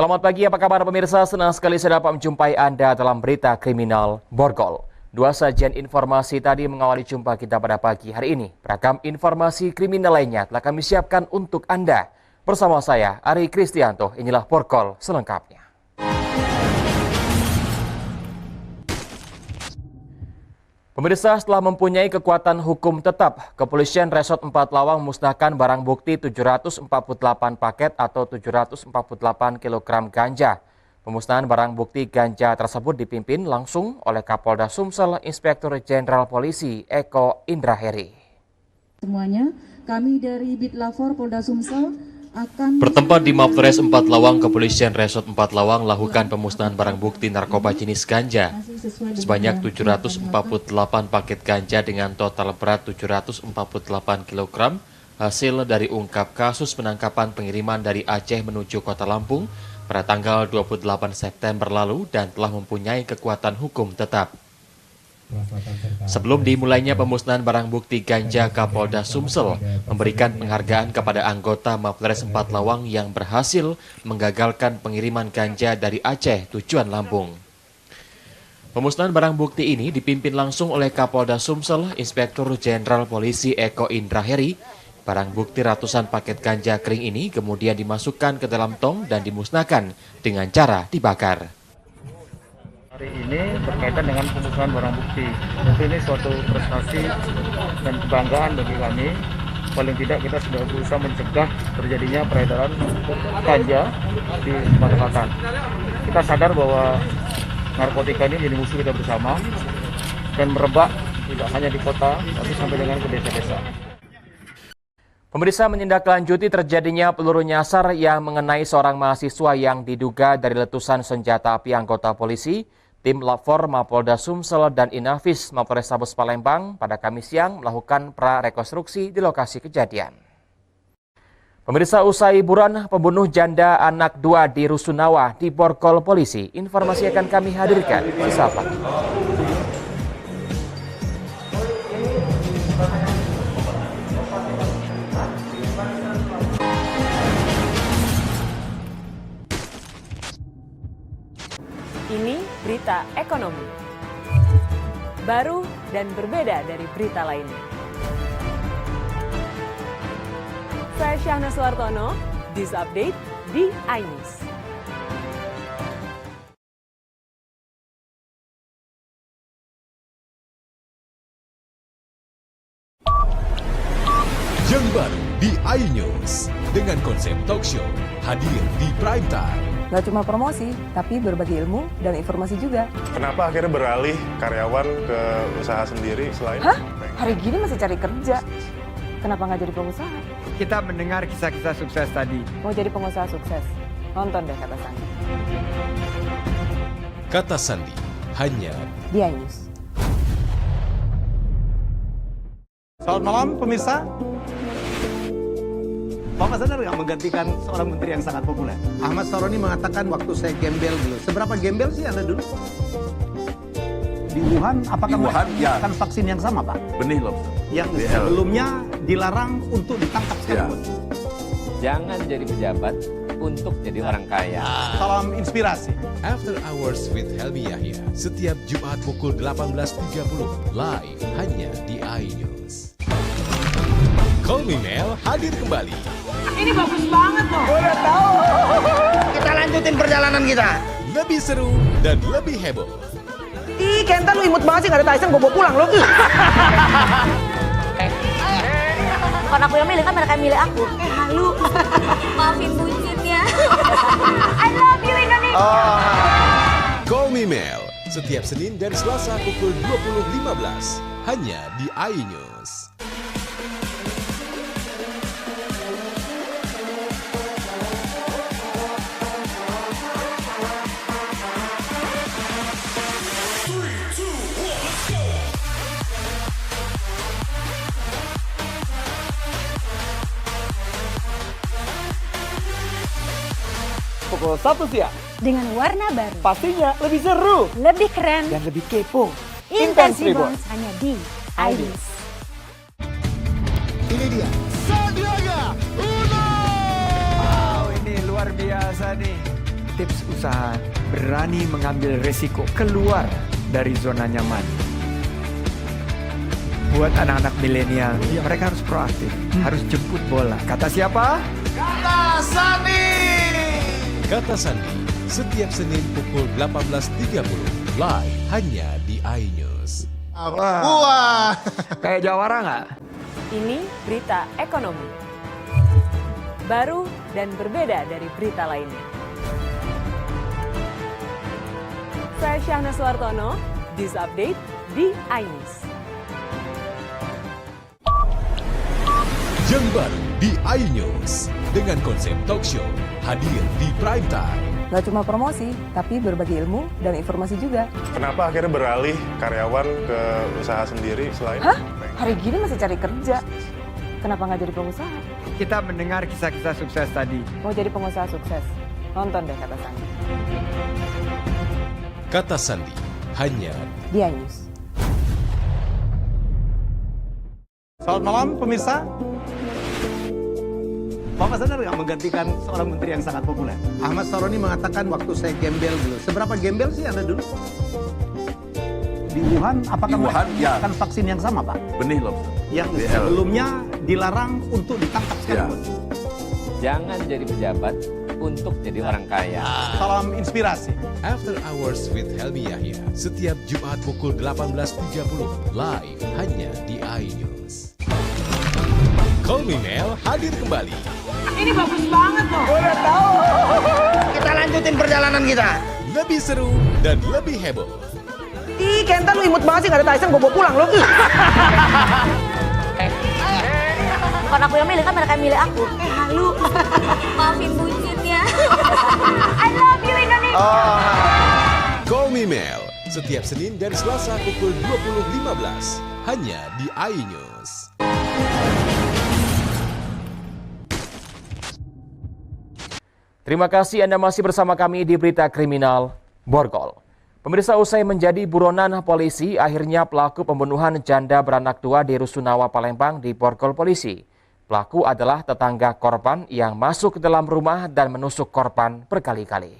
Selamat pagi, apa kabar pemirsa? Senang sekali saya dapat menjumpai Anda dalam berita kriminal Borgol. Dua sajian informasi tadi mengawali jumpa kita pada pagi hari ini. Beragam informasi kriminal lainnya telah kami siapkan untuk Anda. Bersama saya, Ari Kristianto, inilah Borgol selengkapnya. Pemirsa, setelah mempunyai kekuatan hukum tetap, Kepolisian Resort 4 Lawang musnahkan barang bukti 748 paket atau 748 kg ganja. Pemusnahan barang bukti ganja tersebut dipimpin langsung oleh Kapolda Sumsel Inspektur Jenderal Polisi Eko Indraheri. Semuanya, kami dari Bitlafor Polda Sumsel akan bertempat di Mapolres 4 Lawang, Kepolisian Resort 4 Lawang melakukan pemusnahan barang bukti narkoba jenis ganja. Sebanyak 748 paket ganja dengan total berat 748 kg hasil dari ungkap kasus penangkapan pengiriman dari Aceh menuju Kota Lampung pada tanggal 28 September lalu dan telah mempunyai kekuatan hukum tetap. Sebelum dimulainya pemusnahan barang bukti ganja, Kapolda Sumsel memberikan penghargaan kepada anggota Mapolres 4 Lawang yang berhasil menggagalkan pengiriman ganja dari Aceh tujuan Lampung. Pemusnahan barang bukti ini dipimpin langsung oleh Kapolda Sumsel Inspektur Jenderal Polisi Eko Indraheri. Barang bukti ratusan paket ganja kering ini kemudian dimasukkan ke dalam tong dan dimusnahkan dengan cara dibakar. Hari ini berkaitan dengan pemusnahan barang bukti. Tentu ini suatu prestasi dan kebanggaan bagi kami. Paling tidak kita sudah berusaha mencegah terjadinya peredaran ganja di Sumatera Selatan. Kita sadar bahwa narkotika ini menjadi musuh kita bersama dan merebak tidak hanya di kota, tapi sampai dengan ke desa-desa. Pemirsa, menindaklanjuti terjadinya peluru nyasar yang mengenai seorang mahasiswa yang diduga dari letusan senjata api anggota polisi. Tim Lafor Mapolda Sumsel dan Inafis Mapolrestabes Palembang pada Kamis siang melakukan prarekonstruksi di lokasi kejadian. Pemirsa, usai buruan pembunuh janda anak 2 di Rusunawa di Borgol polisi, informasi akan kami hadirkan sesaat lagi. Ini berita ekonomi. Baru dan berbeda dari berita lainnya. Saya Syahna Suartono, This Update di iNews. Yang baru di iNews dengan konsep talk show hadir di prime time. Nggak cuma promosi, tapi berbagi ilmu dan informasi juga. Kenapa akhirnya beralih karyawan ke usaha sendiri selain... Hah? Hari gini masih cari kerja. Kenapa nggak jadi pengusaha? Kita mendengar kisah-kisah sukses tadi. Mau jadi pengusaha sukses? Nonton deh Kata Sandi. Kata Sandi, hanya di iNews. Selamat malam pemirsa. Bapak sadar nggak menggantikan seorang menteri yang sangat populer? Ahmad Saroni mengatakan waktu saya gembel dulu. Seberapa gembel sih Anda dulu? Di Wuhan, apakah menggunakan vaksin yang sama, Pak? Benih lobster. Yang sebelumnya dilarang untuk ditangkap sekalipun. Jangan jadi pejabat untuk jadi orang kaya. Salam inspirasi. After Hours with Helmi Yahya setiap Jumat pukul 18.30 live hanya di iNews. Call Me Mel hadir kembali. Ini bagus banget loh. Udah tahu. Kita lanjutin perjalanan kita. Lebih seru dan lebih heboh. Ih, Kenta lu imut banget sih, gak ada Tyson, gue bawa pulang lo. Bukan aku yang milih, kan mereka yang milih aku. Halu. Maafin bucinnya. I love you Indonesia. Call Me Mel setiap Senin dan Selasa pukul 20.15 hanya di iNews. Pukul 1 siang. Dengan warna baru. Pastinya lebih seru. Lebih keren. Dan lebih kepo. Intense Reborns hanya di iNews. Ini dia Sandiaga Uno. Wow, ini luar biasa nih. tips usaha, berani mengambil resiko keluar dari zona nyaman. Buat anak-anak milenial, mereka harus proaktif, harus jemput bola. Kata siapa? Kata Sandi. Kata Sandi, setiap Senin pukul 18.30, live hanya di iNews. Wah, kayak jawara nggak? Ini berita ekonomi. Baru dan berbeda dari berita lainnya. Saya Syahna Suartono, This Update di iNews. Yang baru di iNews dengan konsep talk show hadir di prime time. Gak cuma promosi, tapi berbagi ilmu dan informasi juga. Kenapa akhirnya beralih karyawan ke usaha sendiri selain? Hah? Hari gini masih cari kerja. Kenapa nggak jadi pengusaha? Kita mendengar kisah-kisah sukses tadi. Mau jadi pengusaha sukses? Nonton deh Kata Sandi. Kata Sandi, hanya Di iNews. Selamat malam pemirsa. Bapak sadar nggak menggantikan seorang menteri yang sangat populer? Ahmad Saroni mengatakan waktu saya gembel dulu. Seberapa gembel sih Anda dulu? Di Wuhan, apakah melakukan vaksin yang sama, Pak? Benih lobster. Yang sebelumnya dilarang untuk ditangkap sekalipun. Jangan jadi pejabat untuk jadi orang kaya. Salam inspirasi. After Hours with Helmi Yahya setiap Jumat pukul 18.30 live hanya di iNews. Call Me Mel hadir kembali. Ini bagus banget loh. Udah tahu. Kita lanjutin perjalanan kita. Lebih seru dan lebih heboh. Ih, Kenta lu imut banget sih, gak ada Tyson, gue bawa pulang lo. Bukan aku yang milih, kan mereka yang milih aku. Halu. Maafin bucinnya. I love you Indonesia. Call Me Mel setiap Senin dan Selasa pukul 20.15 hanya di iNews. Terima kasih Anda masih bersama kami di Berita Kriminal Borgol. Pemirsa, usai menjadi buronan polisi, akhirnya pelaku pembunuhan janda beranak 2 di Rusunawa, Palembang di Borgol polisi. Pelaku adalah tetangga korban yang masuk ke dalam rumah dan menusuk korban berkali-kali.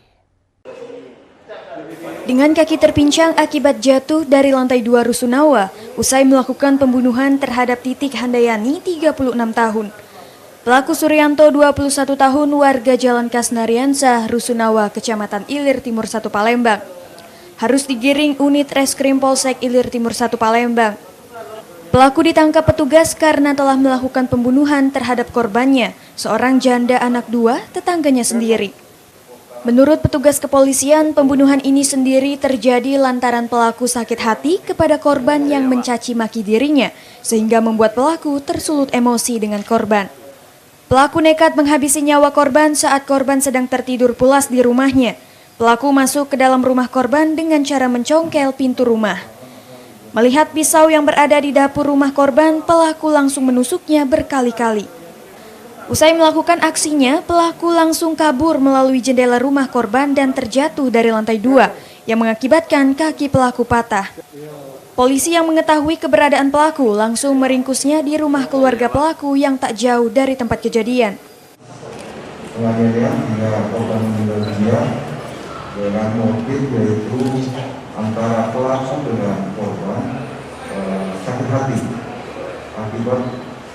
Dengan kaki terpincang akibat jatuh dari lantai 2 Rusunawa, usai melakukan pembunuhan terhadap Titik Handayani, 36 tahun. Pelaku Suryanto, 21 tahun, warga Jalan Kasnariansah, Rusunawa, Kecamatan Ilir Timur 1 Palembang, harus digiring unit Reskrim Polsek Ilir Timur 1 Palembang. Pelaku ditangkap petugas karena telah melakukan pembunuhan terhadap korbannya, seorang janda anak 2, tetangganya sendiri. Menurut petugas kepolisian, pembunuhan ini sendiri terjadi lantaran pelaku sakit hati kepada korban yang mencaci maki dirinya, sehingga membuat pelaku tersulut emosi dengan korban. Pelaku nekat menghabisi nyawa korban saat korban sedang tertidur pulas di rumahnya. Pelaku masuk ke dalam rumah korban dengan cara mencongkel pintu rumah. Melihat pisau yang berada di dapur rumah korban, pelaku langsung menusuknya berkali-kali. Usai melakukan aksinya, pelaku langsung kabur melalui jendela rumah korban dan terjatuh dari lantai 2 yang mengakibatkan kaki pelaku patah. Polisi yang mengetahui keberadaan pelaku langsung meringkusnya di rumah keluarga pelaku yang tak jauh dari tempat kejadian. Penganiayaan hingga korban meninggal dunia dengan motif yaitu antara pelaku dengan korban sakit hati akibat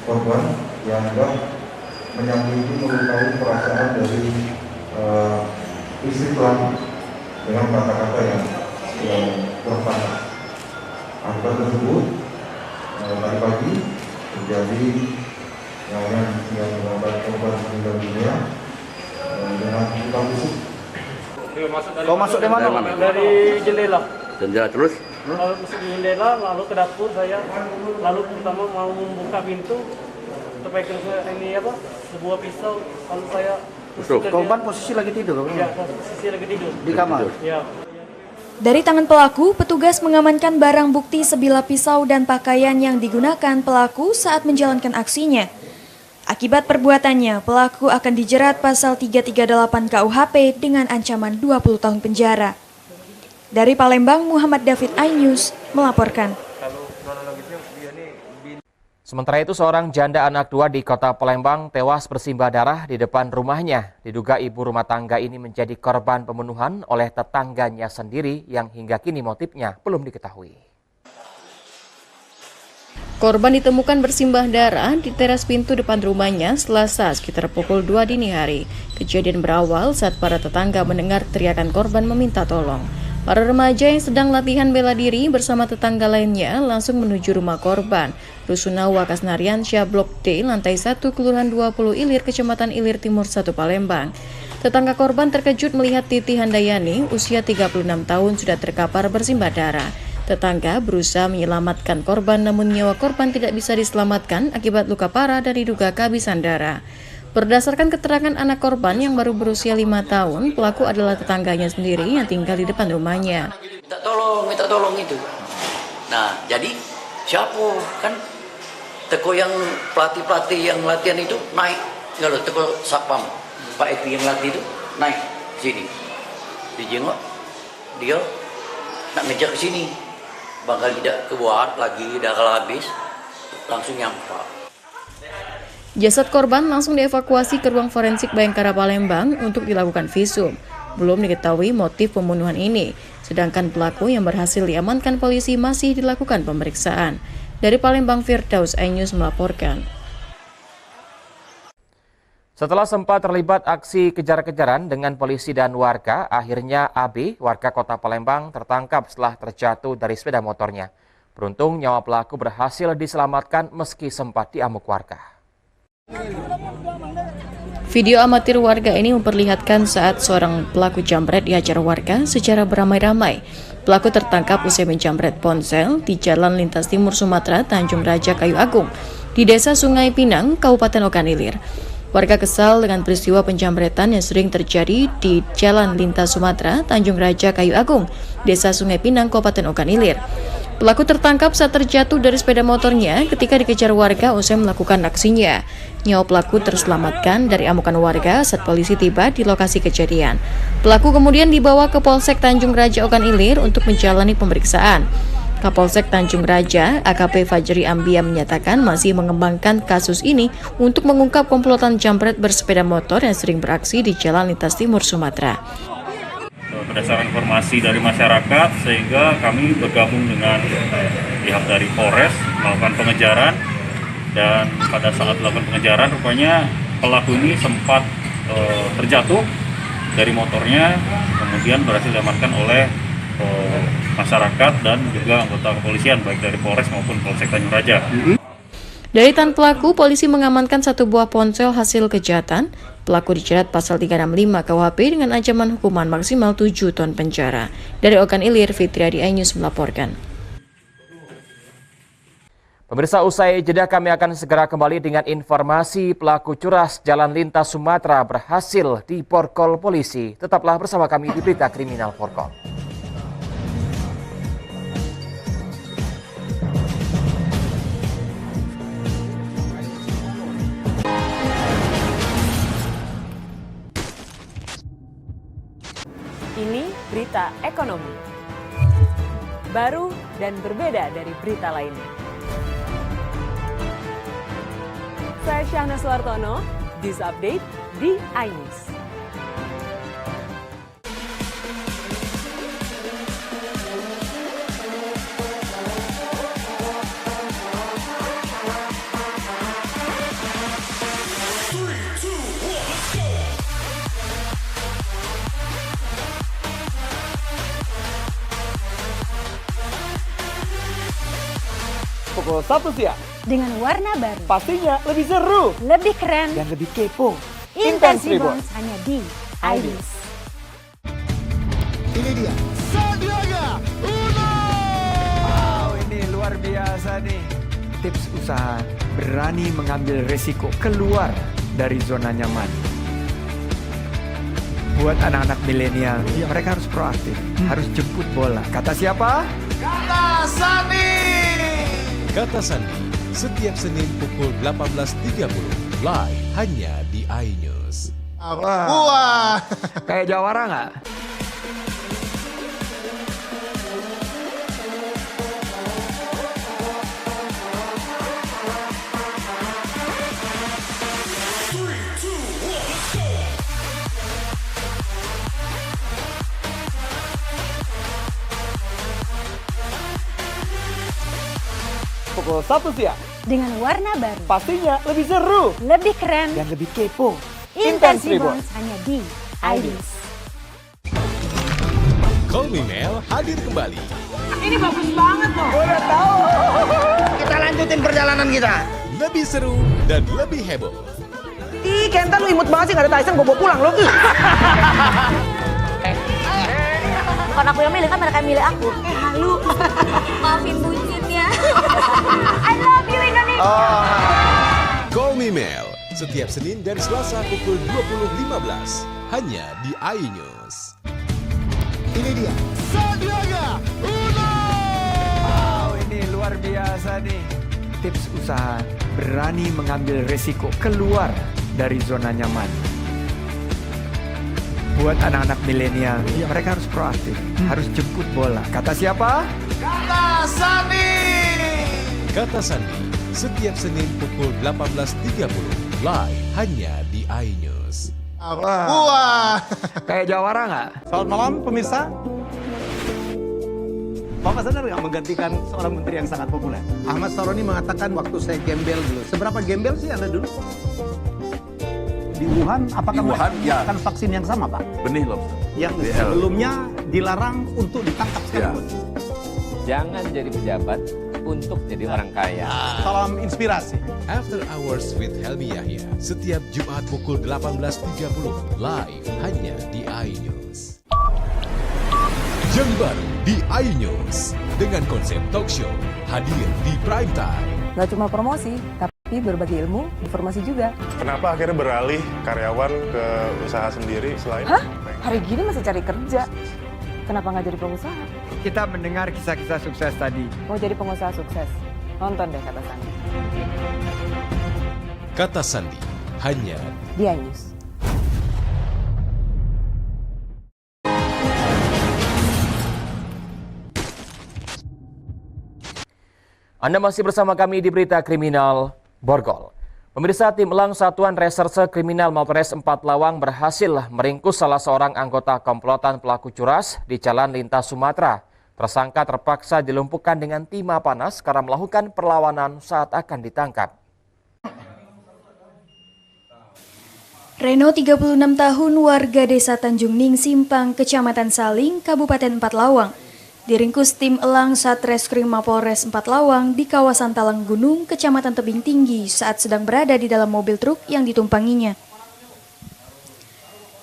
korban yang menyakiti melukai perasaan dari istri pelaku dengan kata-kata yang kurang pantas. Akibat tersebut tadi pagi terjadi yang mengakibatkan korban meninggal dunia dengan luka tusuk. Kau masuk dari mana? Dari jendela. Jendela terus? Lalu masuk di jendela, lalu ke dapur saya. Lalu pertama mau membuka pintu, terpegang ini apa? Sebuah pisau. Lalu saya. Korban posisi lagi tidur? Ya, posisi lagi tidur. Di kamar? Ya. Dari tangan pelaku, petugas mengamankan barang bukti sebilah pisau dan pakaian yang digunakan pelaku saat menjalankan aksinya. Akibat perbuatannya, pelaku akan dijerat pasal 338 KUHP dengan ancaman 20 tahun penjara. Dari Palembang, Muhammad David, iNews melaporkan. Sementara itu, seorang janda anak 2 di kota Palembang tewas bersimbah darah di depan rumahnya. Diduga ibu rumah tangga ini menjadi korban pembunuhan oleh tetangganya sendiri yang hingga kini motifnya belum diketahui. Korban ditemukan bersimbah darah di teras pintu depan rumahnya Selasa sekitar pukul 2 dini hari. Kejadian berawal saat para tetangga mendengar teriakan korban meminta tolong. Para remaja yang sedang latihan bela diri bersama tetangga lainnya langsung menuju rumah korban, Rusunawa Kasnariansyah Blok D, lantai 1, Kelurahan 20 Ilir, Kecamatan Ilir Timur 1, Palembang. Tetangga korban terkejut melihat Titi Handayani, usia 36 tahun, sudah terkapar bersimbah darah. Tetangga berusaha menyelamatkan korban, namun nyawa korban tidak bisa diselamatkan akibat luka parah dan diduga kehabisan darah. Berdasarkan keterangan anak korban yang baru berusia 5 tahun, pelaku adalah tetangganya sendiri yang tinggal di depan rumahnya. Minta tolong itu. Nah, jadi siapa kan teko yang pelatih yang latihan itu naik, kalau teko sapam Pak Epi yang latih itu naik sini, dijengok dia nak ngejar ke sini, bakal tidak kebuat lagi, dah kalau habis langsung nyampak. Jasad korban langsung dievakuasi ke ruang forensik Bayangkara Palembang untuk dilakukan visum. Belum diketahui motif pembunuhan ini, sedangkan pelaku yang berhasil diamankan polisi masih dilakukan pemeriksaan. Dari Palembang, Firdaus iNews melaporkan. Setelah sempat terlibat aksi kejar-kejaran dengan polisi dan warga, akhirnya AB, warga kota Palembang, tertangkap setelah terjatuh dari sepeda motornya. Beruntung nyawa pelaku berhasil diselamatkan meski sempat diamuk warga. Video amatir warga ini memperlihatkan saat seorang pelaku jambret dihajar warga secara beramai-ramai. Pelaku tertangkap usai menjambret ponsel di Jalan Lintas Timur Sumatera, Tanjung Raja Kayu Agung, di Desa Sungai Pinang, Kabupaten Ogan Ilir. Warga kesal dengan peristiwa penjambretan yang sering terjadi di Jalan Lintas Sumatera, Tanjung Raja Kayu Agung, Desa Sungai Pinang, Kabupaten Ogan Ilir. Pelaku tertangkap saat terjatuh dari sepeda motornya ketika dikejar warga usai melakukan aksinya. Nyawa pelaku terselamatkan dari amukan warga saat polisi tiba di lokasi kejadian. Pelaku kemudian dibawa ke Polsek Tanjung Raja Ogan Ilir untuk menjalani pemeriksaan. Kapolsek Tanjung Raja, AKP Fajri Ambia menyatakan masih mengembangkan kasus ini untuk mengungkap komplotan jambret bersepeda motor yang sering beraksi di Jalan Lintas Timur Sumatera. Berdasarkan informasi dari masyarakat, sehingga kami bergabung dengan pihak dari Polres melakukan pengejaran, dan pada saat melakukan pengejaran rupanya pelaku ini sempat terjatuh dari motornya, kemudian berhasil diamankan oleh masyarakat dan juga anggota kepolisian baik dari Polres maupun Polsek Tanjung Raja. Dari tangan pelaku, polisi mengamankan 1 buah ponsel hasil kejahatan. Pelaku dijerat pasal 365 KUHP dengan ancaman hukuman maksimal 7 tahun penjara. Dari Ogan Ilir, Fitriadi iNews melaporkan. Pemirsa, usai jeda kami akan segera kembali dengan informasi pelaku curas Jalan Lintas Sumatera berhasil diborgol polisi. Tetaplah bersama kami di Berita Kriminal Porkol. Ini berita ekonomi. Baru dan berbeda dari berita lainnya. Saya Syahna Suartono, News Update di iNews. Pukul 1 siang. Dengan warna baru. Pastinya lebih seru. Lebih keren. Dan lebih kepo. Intense Reborns hanya di iNews. Ini dia. Sandiaga Uno. Wow, ini luar biasa nih. Tips usaha berani mengambil resiko keluar dari zona nyaman. Buat anak-anak milenial, mereka harus proaktif, harus jemput bola. Kata siapa? Kata Sandi. Kata Sandi, setiap Senin pukul 18.30, live hanya di iNews. Wah, kayak Jawara nggak? pukul 1 siang. Dengan warna baru, Pastinya lebih seru lebih keren, dan lebih kepo. Intense Reborns hanya di iNews. Call Me Mel hadir kembali. Ini bagus banget loh. Udah tahu. Kita lanjutin perjalanan kita. Lebih seru dan lebih heboh. Ih, Kenta lu imut banget sih, gak ada Tyson, gue bawa pulang lo. Bukan aku yang milih, kan mereka yang milih aku. Halu. Maafin bucinnya. I love you Indonesia. Call Me Mel setiap Senin dan Selasa pukul 20.15 hanya di iNews. Ini dia Sandiaga Uno. Wow, ini luar biasa nih. Tips usaha, berani mengambil resiko, keluar dari zona nyaman. Buat anak-anak milenial, mereka harus proaktif, harus jemput bola. Kata siapa? Kata Sandi. Kata Sandi setiap Senin pukul 18.30 live hanya di iNews. Wah. Kayak jawara nggak? Selamat malam pemirsa. Bapak sadar nggak menggantikan seorang menteri yang sangat populer? Ahmad Saroni mengatakan waktu saya gembel dulu. Seberapa gembel sih Anda dulu? Di Wuhan, apakah melakukan vaksin yang sama, Pak? Benih loh. Yang sebelumnya dilarang untuk ditangkap sekali. Jangan jadi pejabat untuk jadi orang kaya. Salam inspirasi. After Hours with Helmi Yahya setiap Jumat pukul 18.30 live hanya di iNews. Yang baru di iNews dengan konsep talk show hadir di prime time. Gak cuma promosi, tapi berbagi ilmu, informasi juga. Kenapa akhirnya beralih karyawan ke usaha sendiri selain? Hah? Hari gini masih cari kerja. Kenapa nggak jadi pengusaha? Kita mendengar kisah-kisah sukses tadi. Mau jadi pengusaha sukses? Nonton deh Kata Sandi. Kata Sandi hanya Di iNews. Anda masih bersama kami di Berita Kriminal Borgol. Pemirsa, tim Elang Satuan Reserse Kriminal Mapolres 4 Lawang berhasil meringkus salah seorang anggota komplotan pelaku curas di Jalan Lintas Sumatera. Tersangka terpaksa dilumpuhkan dengan timah panas karena melakukan perlawanan saat akan ditangkap. Reno, 36 tahun, warga Desa Tanjung Ning Simpang, Kecamatan Saling, Kabupaten 4 Lawang, diringkus tim Elang Satreskrim Mapolres 4 Lawang di kawasan Talang Gunung, Kecamatan Tebing Tinggi saat sedang berada di dalam mobil truk yang ditumpanginya.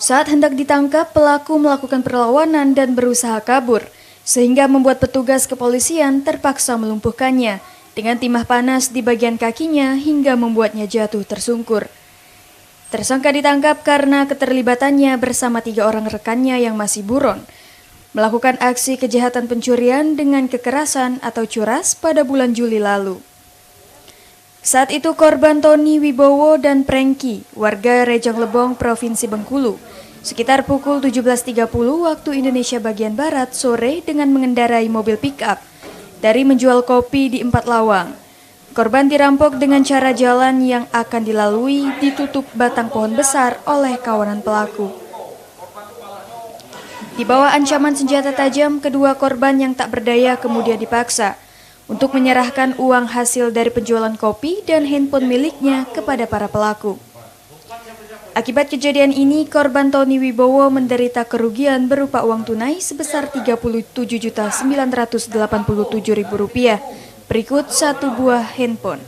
Saat hendak ditangkap, pelaku melakukan perlawanan dan berusaha kabur, sehingga membuat petugas kepolisian terpaksa melumpuhkannya dengan timah panas di bagian kakinya hingga membuatnya jatuh tersungkur. Tersangka ditangkap karena keterlibatannya bersama 3 orang rekannya yang masih buron, melakukan aksi kejahatan pencurian dengan kekerasan atau curas pada bulan Juli lalu. Saat itu korban Tony Wibowo dan Prengki, warga Rejang Lebong, Provinsi Bengkulu, sekitar pukul 17.30 waktu Indonesia bagian Barat sore dengan mengendarai mobil pick-up dari menjual kopi di 4 Lawang. Korban dirampok dengan cara jalan yang akan dilalui ditutup batang pohon besar oleh kawanan pelaku. Di bawah ancaman senjata tajam, kedua korban yang tak berdaya kemudian dipaksa untuk menyerahkan uang hasil dari penjualan kopi dan handphone miliknya kepada para pelaku. Akibat kejadian ini, korban Tony Wibowo menderita kerugian berupa uang tunai sebesar Rp37.987.000, berikut 1 buah handphone.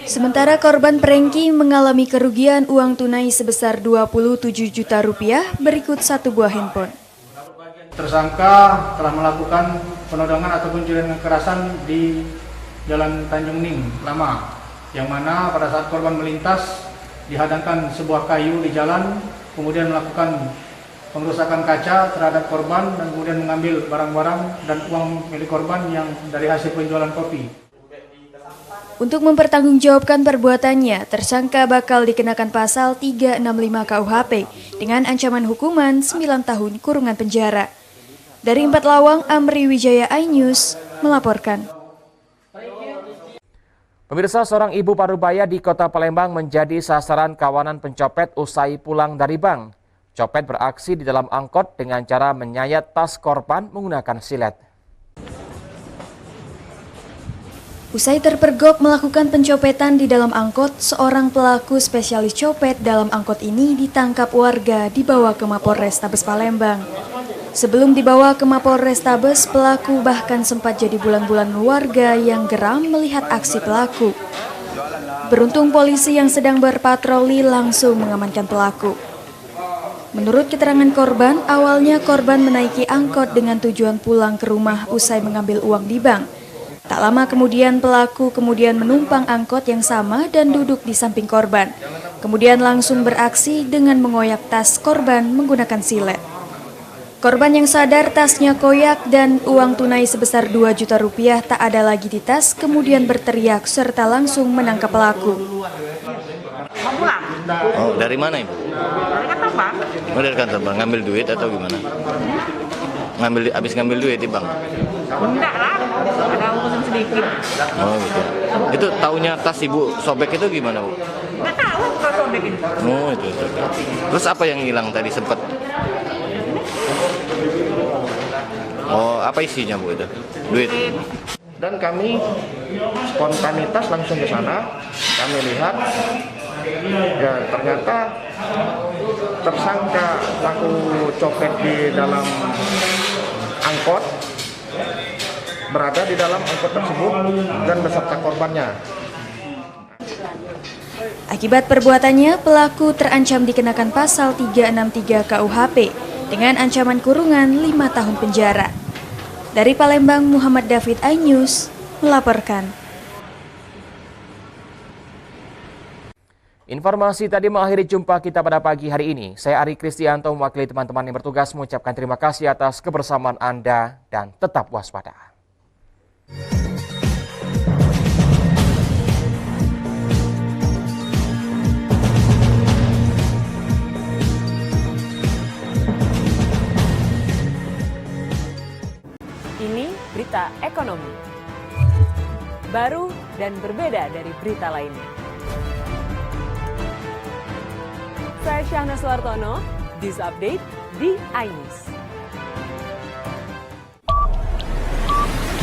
Sementara korban Prengki mengalami kerugian uang tunai sebesar Rp27 juta, berikut 1 buah handphone. Tersangka telah melakukan penodongan atau pencurian kekerasan di Jalan Tanjung Ning Lama, yang mana pada saat korban melintas dihadangkan sebuah kayu di jalan, kemudian melakukan pengerusakan kaca terhadap korban dan kemudian mengambil barang-barang dan uang milik korban yang dari hasil penjualan kopi. Untuk mempertanggungjawabkan perbuatannya, tersangka bakal dikenakan pasal 365 KUHP dengan ancaman hukuman 9 tahun kurungan penjara. Dari 4 Lawang, Amri Wijaya, iNews melaporkan. Pemirsa, seorang ibu parubaya di Kota Palembang menjadi sasaran kawanan pencopet usai pulang dari bank. Copet beraksi di dalam angkot dengan cara menyayat tas korban menggunakan silet. Usai terpergok melakukan pencopetan di dalam angkot, seorang pelaku spesialis copet dalam angkot ini ditangkap warga dibawa ke Mapolrestabes Palembang. Sebelum dibawa ke Mapolrestabes, pelaku bahkan sempat jadi bulan-bulan warga yang geram melihat aksi pelaku. Beruntung polisi yang sedang berpatroli langsung mengamankan pelaku. Menurut keterangan korban, awalnya korban menaiki angkot dengan tujuan pulang ke rumah usai mengambil uang di bank. Tak lama kemudian pelaku menumpang angkot yang sama dan duduk di samping korban. Kemudian langsung beraksi dengan mengoyak tas korban menggunakan silet. Korban yang sadar tasnya koyak dan uang tunai sebesar 2 juta rupiah tak ada lagi di tas, kemudian berteriak serta langsung menangkap pelaku. Mau pulang? Oh, dari mana Ibu? Dari kantor Bang. Oh, dari kantor Bang. Ngambil duit atau gimana? Habis ngambil duit di bank? Enggak lah, ada urusan sedikit. Oh gitu. Itu taunya tas Ibu sobek itu gimana Bu? Enggak tahu kalau sobek itu. Oh itu. Terus apa yang hilang tadi sempat? Oh apa isinya Bu itu? Duit. Dan kami spontanitas langsung ke sana, kami lihat, ya ternyata tersangka pelaku copet di dalam angkot berada di dalam angkot tersebut dan beserta korbannya. Akibat perbuatannya, pelaku terancam dikenakan pasal 363 KUHP dengan ancaman kurungan 5 tahun penjara. Dari Palembang, Muhammad David, iNews melaporkan. Informasi tadi mengakhiri jumpa kita pada pagi hari ini. Saya Ari Kristianto mewakili teman-teman yang bertugas mengucapkan terima kasih atas kebersamaan Anda dan tetap waspada. Ini berita ekonomi. Baru dan berbeda dari berita lainnya. Saya Syahna Suartono, This Update di iNews.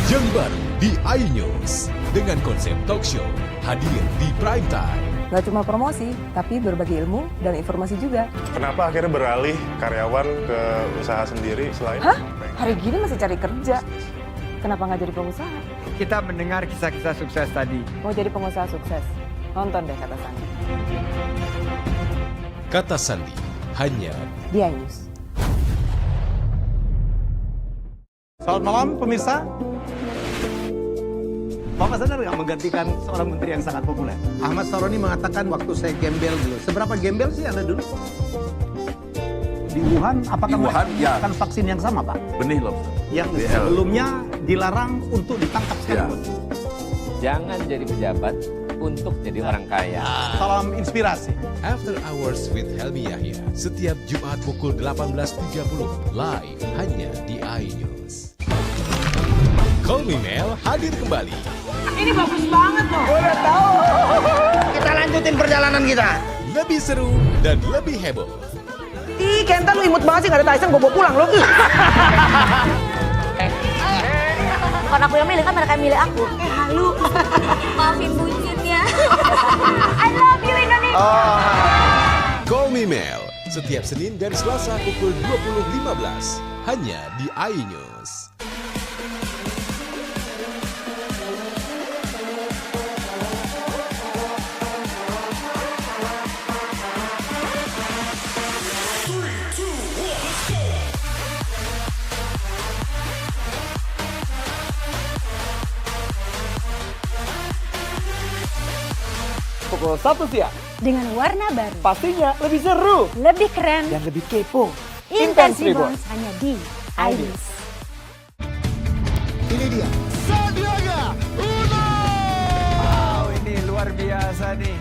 Yang baru di iNews dengan konsep talk show hadir di prime time. Gak cuma promosi, tapi berbagi ilmu dan informasi juga. Kenapa akhirnya beralih karyawan ke usaha sendiri selain? Hah? Hari gini masih cari kerja. Kenapa nggak jadi pengusaha? Kita mendengar kisah-kisah sukses tadi. Mau jadi pengusaha sukses? Nonton deh Kata Sandi. Kata Sandi hanya di iNews. Selamat malam pemirsa. Bapak sadar nggak menggantikan seorang menteri yang sangat populer? Ahmad Saroni mengatakan waktu saya gembel dulu. Seberapa gembel sih Anda dulu? Di Wuhan, apakah menggunakan vaksin yang sama, Pak? Benih loh. Yang sebelumnya dilarang untuk ditangkap sekalipun. Jangan jadi pejabat untuk jadi orang kaya. Salam inspirasi. After Hours with Helmi Yahya setiap Jumat pukul 18.30 live hanya di iNews. Call Me Mel hadir kembali. Ini bagus banget loh. Udah tahu. Kita lanjutin perjalanan kita. Lebih seru dan lebih heboh. Ih, Kenta lu imut banget sih, gak ada Tyson, gue bawa pulang lo. Bukan aku yang milih, kan mereka yang milih aku. Halu. Maafin bucin ya. I love you Indonesia. Call Me Mel setiap Senin dan Selasa pukul 20.15 hanya di iNews. Pukul 1 siang. Dengan warna baru. Pastinya lebih seru. Lebih keren. Dan lebih kepo. Intense Reborns hanya di iNews. Ini dia. Sandiaga Uno. Wow, ini luar biasa nih.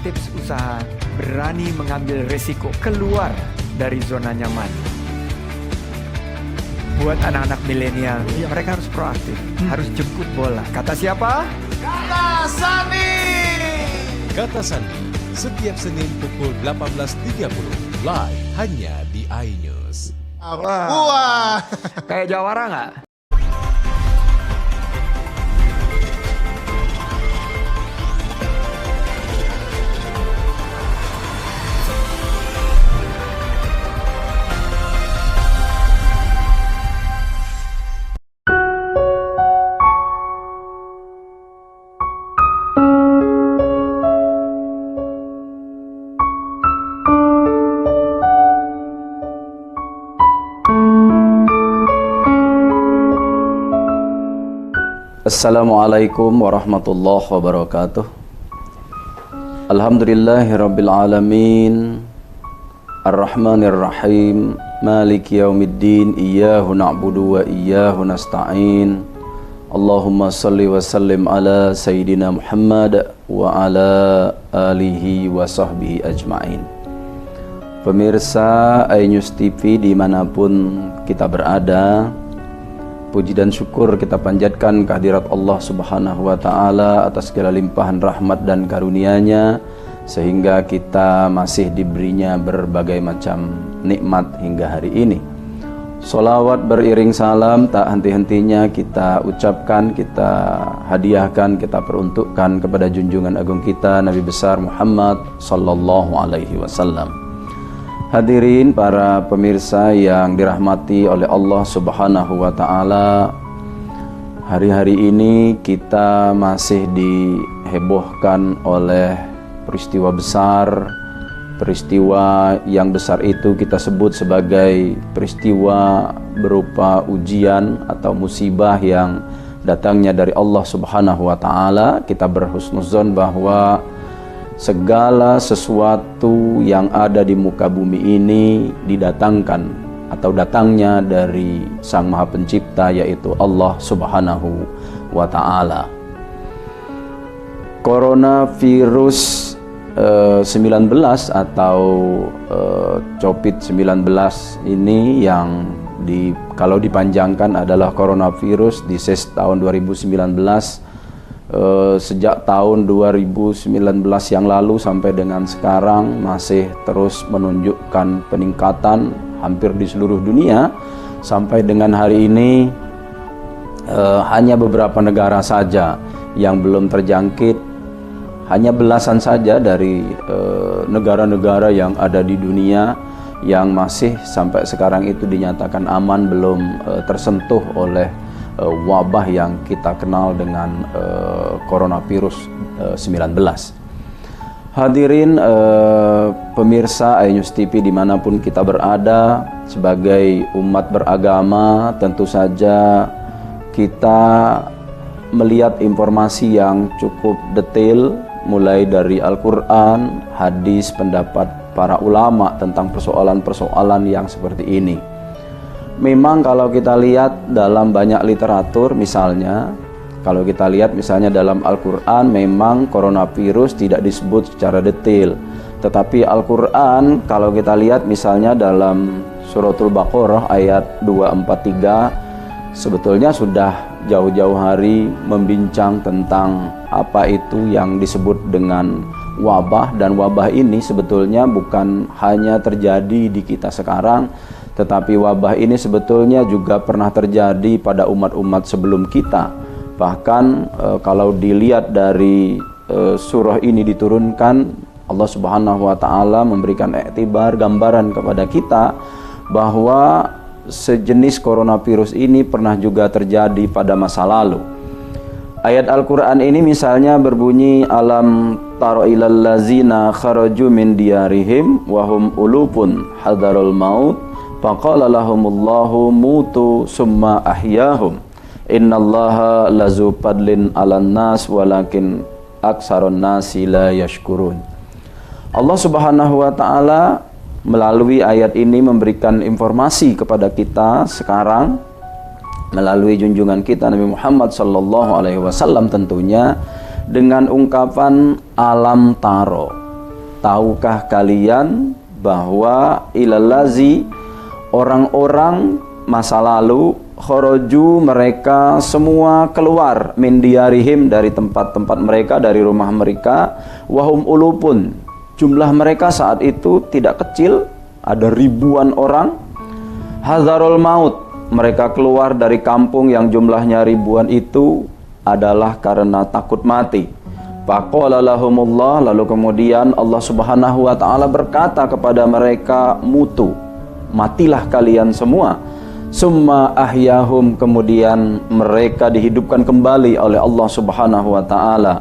Tips usaha, berani mengambil resiko, keluar dari zona nyaman. Buat anak-anak milenial, mereka harus proaktif, harus jemput bola. Kata siapa? Kata Sandi. Kata Sandi setiap Senin pukul 18.30 live hanya di iNews. Wah, kayak jawara nggak? Assalamualaikum warahmatullahi wabarakatuh. Alhamdulillahirabbil alamin. Ar-Rahmanir-Rahim. Maliki yaumiddin. Iyyahu na'budu wa iyyahu nasta'in. Allahumma salli wa sallim ala Sayyidina Muhammad wa ala alihi wa sahbihi ajma'in. Pemirsa iNews TV dimanapun kita berada, puji dan syukur kita panjatkan kehadirat Allah Subhanahu wa Ta'ala atas segala limpahan rahmat dan karunia-Nya, sehingga kita masih diberinya berbagai macam nikmat hingga hari ini. Sholawat beriring salam tak henti-hentinya kita ucapkan, kita hadiahkan, kita peruntukkan kepada junjungan agung kita Nabi besar Muhammad sallallahu alaihi wasallam. Hadirin para pemirsa yang dirahmati oleh Allah Subhanahu wa Ta'ala, hari-hari ini kita masih dihebohkan oleh peristiwa besar. Peristiwa yang besar itu kita sebut sebagai peristiwa berupa ujian atau musibah yang datangnya dari Allah Subhanahu wa Ta'ala. Kita berhusnuzon bahwa segala sesuatu yang ada di muka bumi ini didatangkan atau datangnya dari Sang Maha Pencipta, yaitu Allah Subhanahu wa Ta'ala. Coronavirus 19 atau COVID-19 ini yang kalau dipanjangkan adalah coronavirus disease tahun 2019, sejak tahun 2019 yang lalu sampai dengan sekarang masih terus menunjukkan peningkatan hampir di seluruh dunia. Sampai dengan hari ini hanya beberapa negara saja yang belum terjangkit. Hanya belasan saja dari negara-negara yang ada di dunia yang masih sampai sekarang itu dinyatakan aman, belum tersentuh oleh wabah yang kita kenal dengan coronavirus 19. Hadirin pemirsa iNews TV dimanapun kita berada, sebagai umat beragama tentu saja kita melihat informasi yang cukup detail, mulai dari Al-Quran, hadis, pendapat para ulama tentang persoalan-persoalan yang seperti ini. Memang kalau kita lihat dalam banyak literatur, misalnya kalau kita lihat misalnya dalam Al-Quran, memang coronavirus tidak disebut secara detail. Tetapi Al-Quran kalau kita lihat misalnya dalam Suratul Baqarah ayat 243, sebetulnya sudah jauh-jauh hari membincang tentang apa itu yang disebut dengan wabah. Dan wabah ini sebetulnya bukan hanya terjadi di kita sekarang, tetapi wabah ini sebetulnya juga pernah terjadi pada umat-umat sebelum kita. Bahkan kalau dilihat dari surah ini diturunkan, Allah Subhanahu wa Ta'ala memberikan iktibar, gambaran kepada kita bahwa sejenis coronavirus ini pernah juga terjadi pada masa lalu. Ayat Al-Quran ini misalnya berbunyi, alam taro ilal lazina kharaju min diyarihim wahum ulupun hadarul maut faqala lahumullahu mutu summa ahyahum innallaha lazu padlin alan nas walakin aksaron nasi la yashkurun. Allah Subhanahu wa Ta'ala melalui ayat ini memberikan informasi kepada kita sekarang melalui junjungan kita Nabi Muhammad sallallahu alaihi wasallam, tentunya dengan ungkapan alam taro. Tahukah kalian bahwa ilalazi, orang-orang masa lalu, khoroju, mereka semua keluar, min diyarihim, dari tempat-tempat mereka, dari rumah mereka, wahum ulupun, jumlah mereka saat itu tidak kecil, ada ribuan orang. Hazarul maut, mereka keluar dari kampung yang jumlahnya ribuan itu adalah karena takut mati. Faqala lahumullah, lalu kemudian Allah Subhanahu wa Ta'ala berkata kepada mereka, mutu, matilah kalian semua. Summa ahyahum, kemudian mereka dihidupkan kembali oleh Allah Subhanahu wa Ta'ala.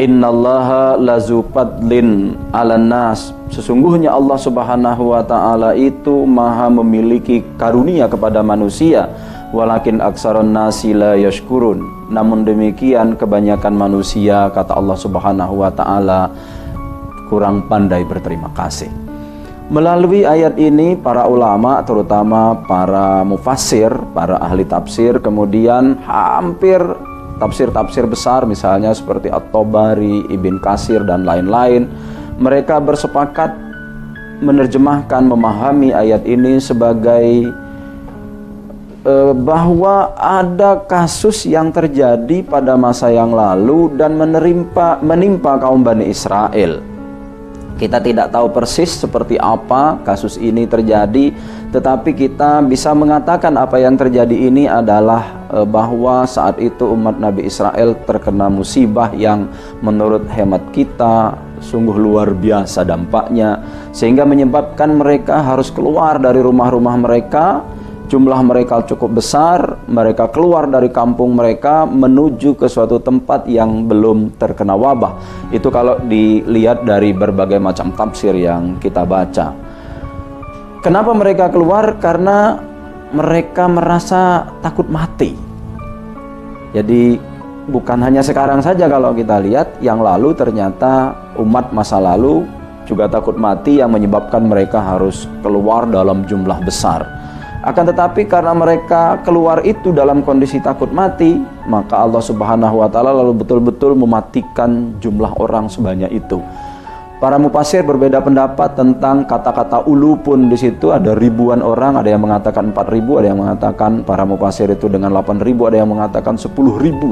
Innallaha lazu padlin alan nas, sesungguhnya Allah Subhanahu wa Ta'ala itu maha memiliki karunia kepada manusia, walakin aksaron nasi la yashkurun, Namun demikian kebanyakan manusia, kata Allah Subhanahu wa taala, kurang pandai berterima kasih. Melalui ayat ini para ulama, terutama para mufassir, para ahli tafsir, kemudian hampir tafsir-tafsir besar misalnya seperti At-Tabari, Ibn Katsir dan lain-lain, mereka bersepakat menerjemahkan, memahami ayat ini sebagai bahwa ada kasus yang terjadi pada masa yang lalu dan menimpa kaum Bani Israel. Kita tidak tahu persis seperti apa kasus ini terjadi, tetapi kita bisa mengatakan apa yang terjadi ini adalah bahwa saat itu umat Nabi Israel terkena musibah yang menurut hemat kita sungguh luar biasa dampaknya, sehingga menyebabkan mereka harus keluar dari rumah-rumah mereka. Jumlah mereka cukup besar, mereka keluar dari kampung mereka menuju ke suatu tempat yang belum terkena wabah. Itu kalau dilihat dari berbagai macam tafsir yang kita baca. Kenapa mereka keluar? Karena mereka merasa takut mati. Jadi bukan hanya sekarang saja, kalau kita lihat yang lalu ternyata umat masa lalu juga takut mati yang menyebabkan mereka harus keluar dalam jumlah besar. Akan tetapi karena mereka keluar itu dalam kondisi takut mati, maka Allah Subhanahu wa taala lalu betul-betul mematikan jumlah orang sebanyak itu. Para mufassir berbeda pendapat tentang kata-kata ulu pun di situ, ada ribuan orang, ada yang mengatakan 4.000, ada yang mengatakan para mufassir itu dengan 8.000, ada yang mengatakan 10.000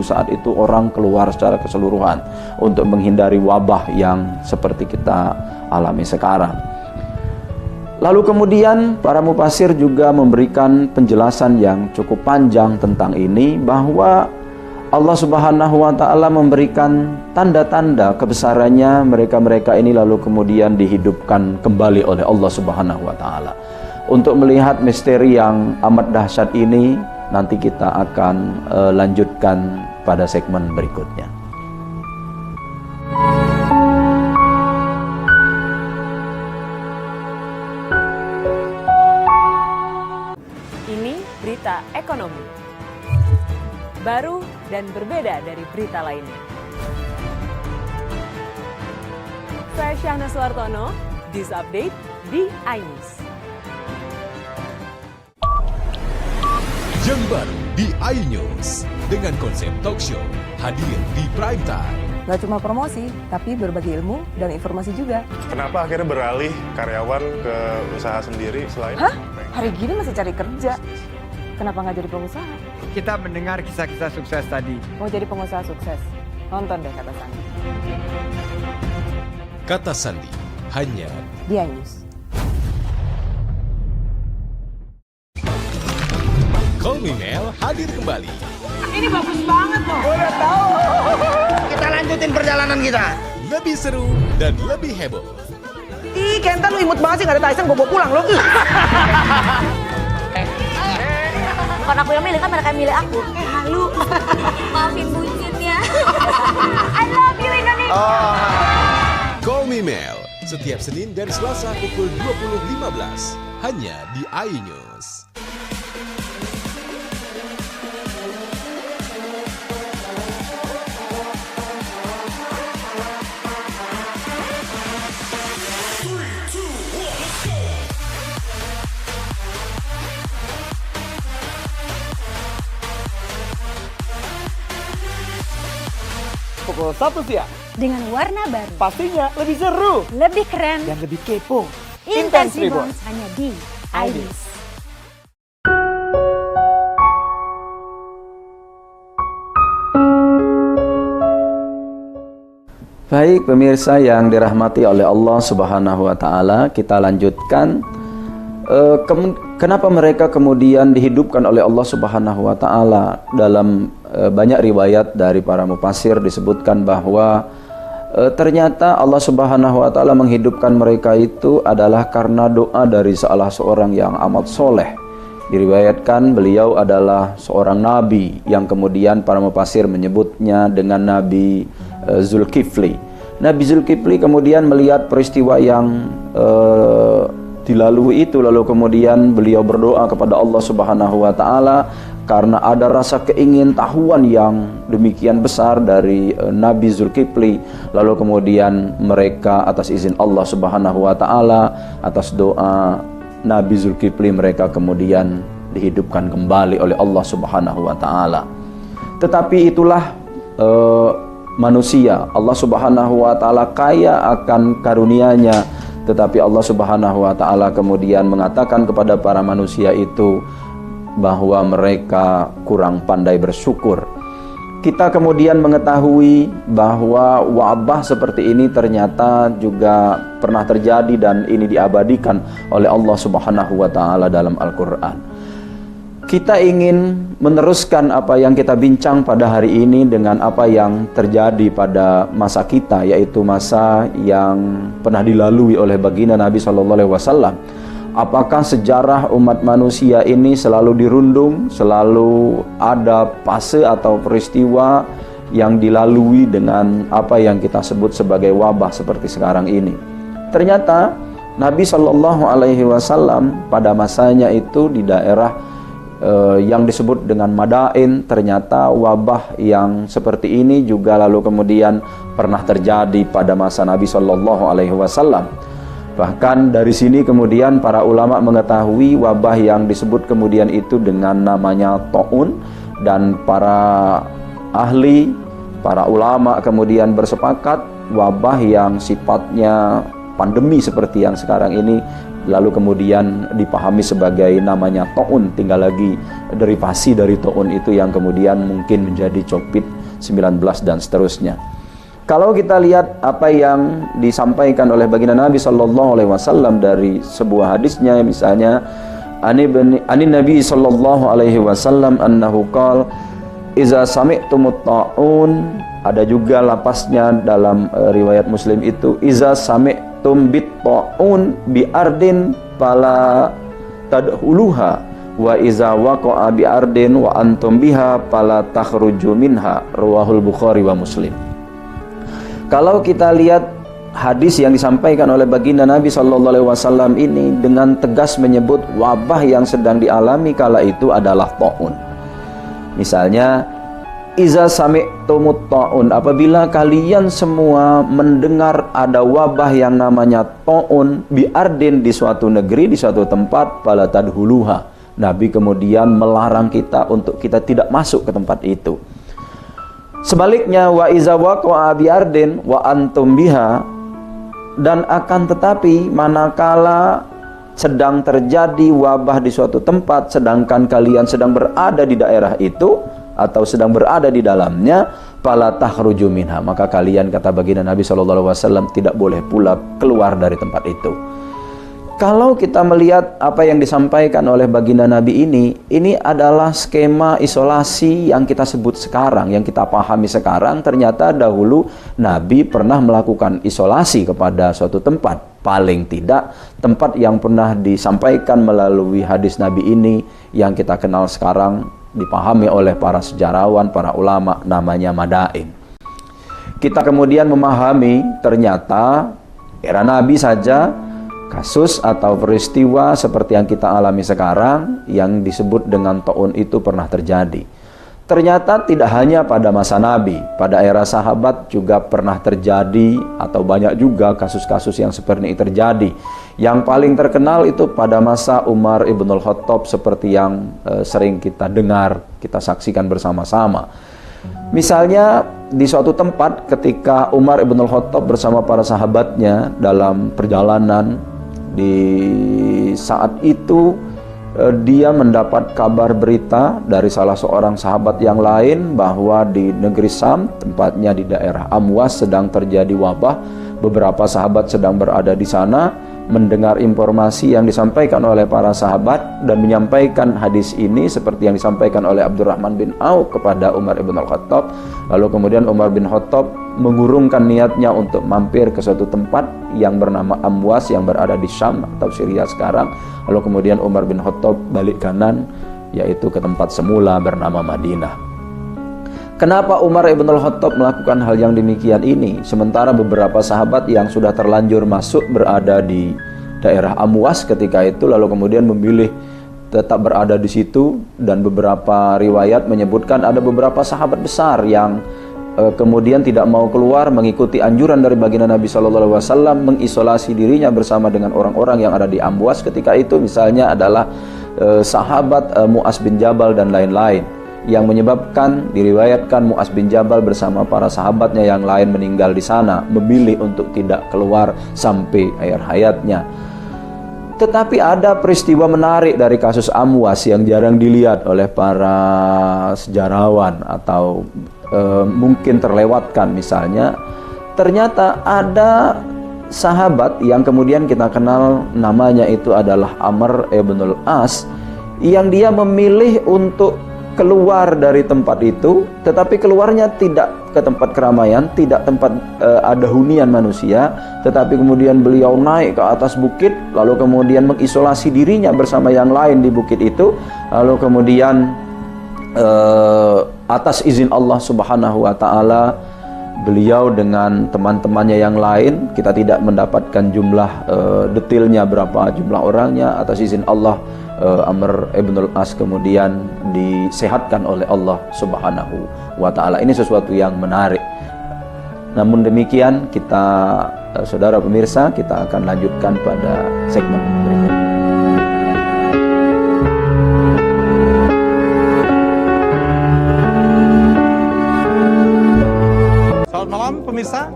saat itu orang keluar secara keseluruhan untuk menghindari wabah yang seperti kita alami sekarang. Lalu kemudian para mufassir juga memberikan penjelasan yang cukup panjang tentang ini, bahwa Allah Subhanahu wa taala memberikan tanda-tanda kebesarannya mereka-mereka ini lalu kemudian dihidupkan kembali oleh Allah Subhanahu wa taala. Untuk melihat misteri yang amat dahsyat ini, nanti kita akan lanjutkan pada segmen berikutnya. Berita ekonomi baru dan berbeda dari berita lainnya. Saya Syahna Suartono, News Update di iNews. Yang baru di iNews dengan konsep talk show hadir di prime time. Gak cuma promosi, tapi berbagi ilmu dan informasi juga. Kenapa akhirnya beralih karyawan ke usaha sendiri selain? Hah? Hari gini masih cari kerja. Kenapa nggak jadi pengusaha? Kita mendengar kisah-kisah sukses tadi. Mau jadi pengusaha sukses? Nonton deh Kata Sandi. Kata Sandi hanya di iNews. Call Me Mel hadir kembali. Ini bagus banget loh. Udah tahu. Kita lanjutin perjalanan kita. Lebih seru dan lebih heboh. Ih, Kenta lu imut banget sih, nggak ada Tyson, gue bawa pulang lo. Bukan aku yang milih, kan mereka yang milih aku. Halu. Maafin bucinnya. I love you Indonesia. Call Me Mel setiap Senin dan Selasa pukul 20.15 hanya di iNews. Pukul 1 siang. Dengan warna baru. Pastinya lebih seru. Lebih keren. Dan lebih kepo. Intense Reborn hanya di iNews. Baik pemirsa yang dirahmati oleh Allah Subhanahu wa taala, kita lanjutkan kenapa mereka kemudian dihidupkan oleh Allah Subhanahu wa taala. Dalam banyak riwayat dari para mufassir disebutkan bahwa ternyata Allah Subhanahu wa taala menghidupkan mereka itu adalah karena doa dari salah seorang yang amat soleh. Diriwayatkan beliau adalah seorang nabi yang kemudian para mufassir menyebutnya dengan Nabi Zulkifli. Nabi Zulkifli kemudian melihat peristiwa yang dilalui itu, lalu kemudian beliau berdoa kepada Allah Subhanahu wa taala karena ada rasa keingintahuan yang demikian besar dari Nabi Zulkifli, lalu kemudian mereka atas izin Allah Subhanahu wa taala, atas doa Nabi Zulkifli, mereka kemudian dihidupkan kembali oleh Allah Subhanahu wa taala. Tetapi itulah manusia. Allah Subhanahu wa taala kaya akan karunia-Nya, tetapi Allah Subhanahu wa taala kemudian mengatakan kepada para manusia itu bahwa mereka kurang pandai bersyukur. Kita kemudian mengetahui bahwa wabah seperti ini ternyata juga pernah terjadi dan ini diabadikan oleh Allah Subhanahu wa taala dalam Al-Qur'an. Kita ingin meneruskan apa yang kita bincang pada hari ini dengan apa yang terjadi pada masa kita, yaitu masa yang pernah dilalui oleh baginda Nabi SAW. Apakah sejarah umat manusia ini selalu dirundung, selalu ada fase atau peristiwa yang dilalui dengan apa yang kita sebut sebagai wabah seperti sekarang ini? Ternyata Nabi SAW pada masanya itu di daerah yang disebut dengan Madain, ternyata wabah yang seperti ini juga lalu kemudian pernah terjadi pada masa Nabi SAW. Bahkan dari sini kemudian para ulama mengetahui wabah yang disebut kemudian itu dengan namanya ta'un, dan para ahli, para ulama kemudian bersepakat wabah yang sifatnya pandemi seperti yang sekarang ini lalu kemudian dipahami sebagai namanya ta'un. Tinggal lagi derivasi dari ta'un itu yang kemudian mungkin menjadi COVID-19 dan seterusnya. Kalau kita lihat apa yang disampaikan oleh baginda Nabi SAW dari sebuah hadisnya, misalnya ani Nabi SAW annahu qala iza sami'tumut ta'un, ada juga lapasnya dalam riwayat Muslim itu iza sami'tum bit ta'un bi ardin fala tadkhuluha wa iza waqa'a bi ardin wa antum biha fala takhruju minha, rawahul Bukhari wa Muslim. Kalau kita lihat hadis yang disampaikan oleh baginda Nabi SAW ini dengan tegas menyebut wabah yang sedang dialami kala itu adalah ta'un. Misalnya, iza sami'tumut ta'un, apabila kalian semua mendengar ada wabah yang namanya ta'un bi ardin, di suatu negeri, di suatu tempat, fala tadkhuluha. Nabi kemudian melarang kita untuk kita tidak masuk ke tempat itu. Sebaliknya, wa iza waqa'a bi ardin wa antum biha, dan akan tetapi manakala sedang terjadi wabah di suatu tempat sedangkan kalian sedang berada di daerah itu atau sedang berada di dalamnya, fala takhruju minha, maka kalian, kata baginda Nabi SAW, tidak boleh pula keluar dari tempat itu. Kalau kita melihat apa yang disampaikan oleh baginda Nabi ini adalah skema isolasi yang kita sebut sekarang, yang kita pahami sekarang. Ternyata dahulu Nabi pernah melakukan isolasi kepada suatu tempat. Paling tidak tempat yang pernah disampaikan melalui hadis Nabi ini yang kita kenal sekarang, dipahami oleh para sejarawan, para ulama, namanya Madain. Kita kemudian memahami ternyata era Nabi saja kasus atau peristiwa seperti yang kita alami sekarang yang disebut dengan ta'un itu pernah terjadi. Ternyata tidak hanya pada masa Nabi, pada era sahabat juga pernah terjadi, atau banyak juga kasus-kasus yang seperti ini terjadi. Yang paling terkenal itu pada masa Umar ibn al-Khattab, seperti yang sering kita dengar, kita saksikan bersama-sama. Misalnya di suatu tempat ketika Umar ibn al-Khattab bersama para sahabatnya dalam perjalanan, di saat itu dia mendapat kabar berita dari salah seorang sahabat yang lain bahwa di negeri Sam, tempatnya di daerah Amwas, sedang terjadi wabah. Beberapa sahabat sedang berada di sana, mendengar informasi yang disampaikan oleh para sahabat dan menyampaikan hadis ini seperti yang disampaikan oleh Abdurrahman bin Auf kepada Umar ibn al-Khattab. Lalu kemudian Umar bin Khattab mengurungkan niatnya untuk mampir ke suatu tempat yang bernama Amwas yang berada di Syam atau Syria sekarang. Lalu kemudian Umar bin Khattab balik kanan, yaitu ke tempat semula bernama Madinah. Kenapa Umar ibn al-Khattab melakukan hal yang demikian ini? Sementara beberapa sahabat yang sudah terlanjur masuk berada di daerah Amwas ketika itu, lalu kemudian memilih tetap berada di situ, dan beberapa riwayat menyebutkan ada beberapa sahabat besar yang kemudian tidak mau keluar mengikuti anjuran dari baginda Nabi SAW, mengisolasi dirinya bersama dengan orang-orang yang ada di Amwas ketika itu. Misalnya adalah sahabat Mu'az bin Jabal dan lain-lain, yang menyebabkan diriwayatkan Mu'az bin Jabal bersama para sahabatnya yang lain meninggal di sana, memilih untuk tidak keluar sampai akhir hayatnya. Tetapi ada peristiwa menarik dari kasus Amwas yang jarang dilihat oleh para sejarawan atau mungkin terlewatkan. Misalnya, ternyata ada sahabat yang kemudian kita kenal namanya itu adalah Amr ibn al-As, yang dia memilih untuk keluar dari tempat itu, tetapi keluarnya tidak ke tempat keramaian, tidak tempat ada hunian manusia, tetapi kemudian beliau naik ke atas bukit, lalu kemudian mengisolasi dirinya bersama yang lain di bukit itu, lalu kemudian atas izin Allah Subhanahu wa Ta'ala, beliau dengan teman-temannya yang lain, kita tidak mendapatkan jumlah detailnya berapa jumlah orangnya, atas izin Allah Amr ibn al-As kemudian disehatkan oleh Allah Subhanahu wa Ta'ala. Ini sesuatu yang menarik. Namun demikian, kita saudara pemirsa, kita akan lanjutkan pada segmen berikutnya. Selamat malam pemirsa.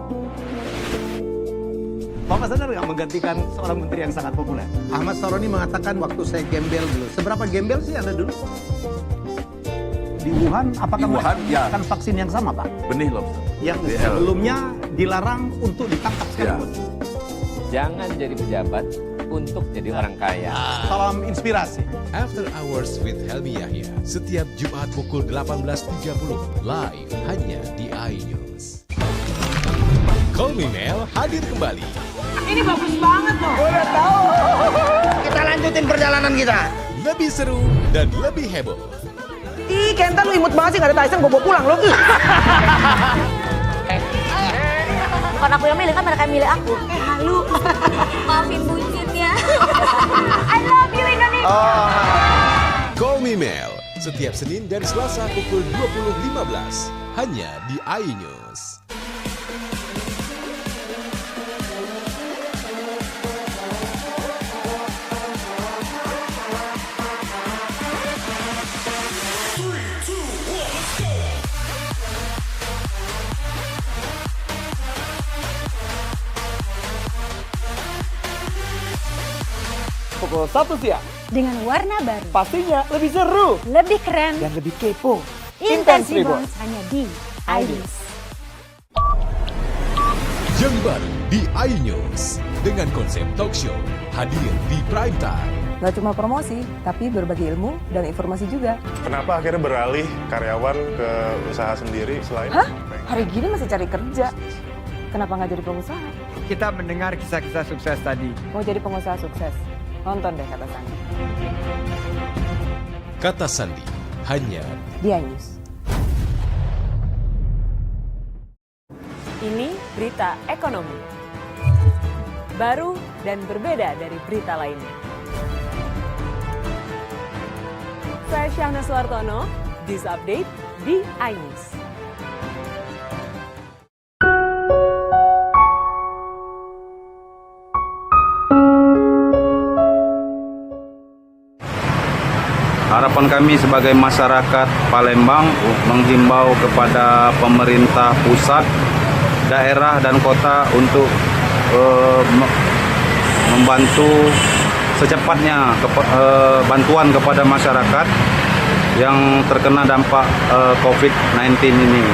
Bapak sadar nggak menggantikan seorang menteri yang sangat populer? Ahmad Saroni mengatakan waktu saya gembel dulu. Seberapa gembel sih Anda dulu? Di Wuhan, apakah mereka menggunakan vaksin yang sama, Pak? Benih loh. Yang sebelumnya dilarang untuk ditangkap sekalipun. Jangan jadi pejabat untuk jadi orang kaya. Salam inspirasi. After Hours with Helmi Yahya, setiap Jumat pukul 18.30, live hanya di iNews. Call Me Mel hadir kembali. Ini bagus banget loh. Udah tahu. Kita lanjutin perjalanan kita. Lebih seru dan lebih heboh. Ih, Kenta lu imut banget sih, gak ada Tyson, gue bawa pulang lo. Bukan aku yang milih, kan mereka yang milih aku. Halu. Maafin buncit ya. I love you Indonesia. Call Me Mel, setiap Senin dan Selasa pukul 20.15, hanya di iNews. Pukul 1 siang. Dengan warna baru. Pastinya lebih seru. Lebih keren. Dan lebih kepo. Intense Reborn hanya di iNews. Yang baru di iNews dengan konsep talk show hadir di prime time. Gak cuma promosi, tapi berbagi ilmu dan informasi juga. Kenapa akhirnya beralih karyawan ke usaha sendiri selain? Hah? Hari gini masih cari kerja. Kenapa nggak jadi pengusaha? Kita mendengar kisah-kisah sukses tadi. Mau jadi pengusaha sukses? Nonton deh Kata Sandi. Kata Sandi hanya di iNews. Ini berita ekonomi. Baru dan berbeda dari berita lainnya. Saya Syahna Suartono, This Update di iNews. Harapan kami sebagai masyarakat Palembang menghimbau kepada pemerintah pusat, daerah dan kota untuk membantu secepatnya bantuan kepada masyarakat yang terkena dampak COVID-19 ini.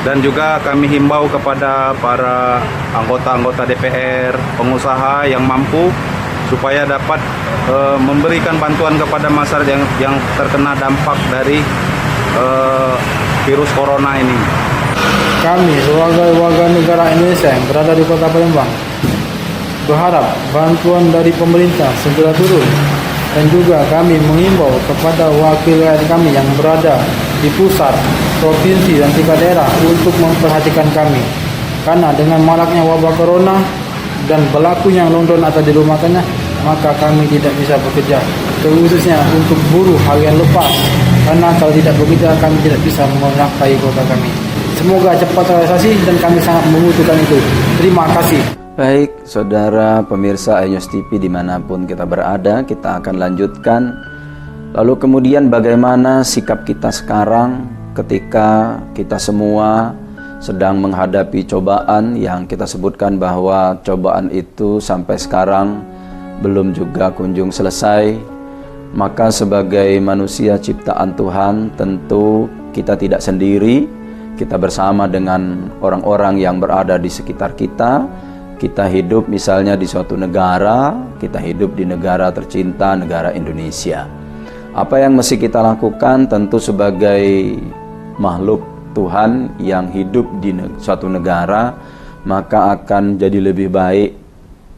Dan juga kami himbau kepada para anggota-anggota DPR, pengusaha yang mampu supaya dapat memberikan bantuan kepada masyarakat yang terkena dampak dari virus corona ini. Kami sebagai warga negara Indonesia yang berada di Kota Palembang berharap bantuan dari pemerintah segera turun, dan juga kami mengimbau kepada wakil rakyat kami yang berada di pusat, provinsi dan tingkat daerah untuk memperhatikan kami, karena dengan maraknya wabah corona dan berlakunya lockdown atau dirumahkannya, maka kami tidak bisa bekerja. khususnya untuk buruh harian lepas, karena kalau tidak begitu kami tidak bisa menafkahi keluarga kami. Semoga cepat terrealisasi dan kami sangat membutuhkan itu. Terima kasih. Baik, saudara pemirsa iNews TV dimanapun kita berada, kita akan lanjutkan. Lalu kemudian bagaimana sikap kita sekarang ketika kita semua sedang menghadapi cobaan yang kita sebutkan bahwa cobaan itu sampai sekarang belum juga kunjung selesai. Maka sebagai manusia ciptaan Tuhan tentu kita tidak sendiri, kita bersama dengan orang-orang yang berada di sekitar kita. Kita hidup misalnya di suatu negara, kita hidup di negara tercinta, negara Indonesia. Apa yang mesti kita lakukan tentu sebagai makhluk Tuhan yang hidup di suatu negara, maka akan jadi lebih baik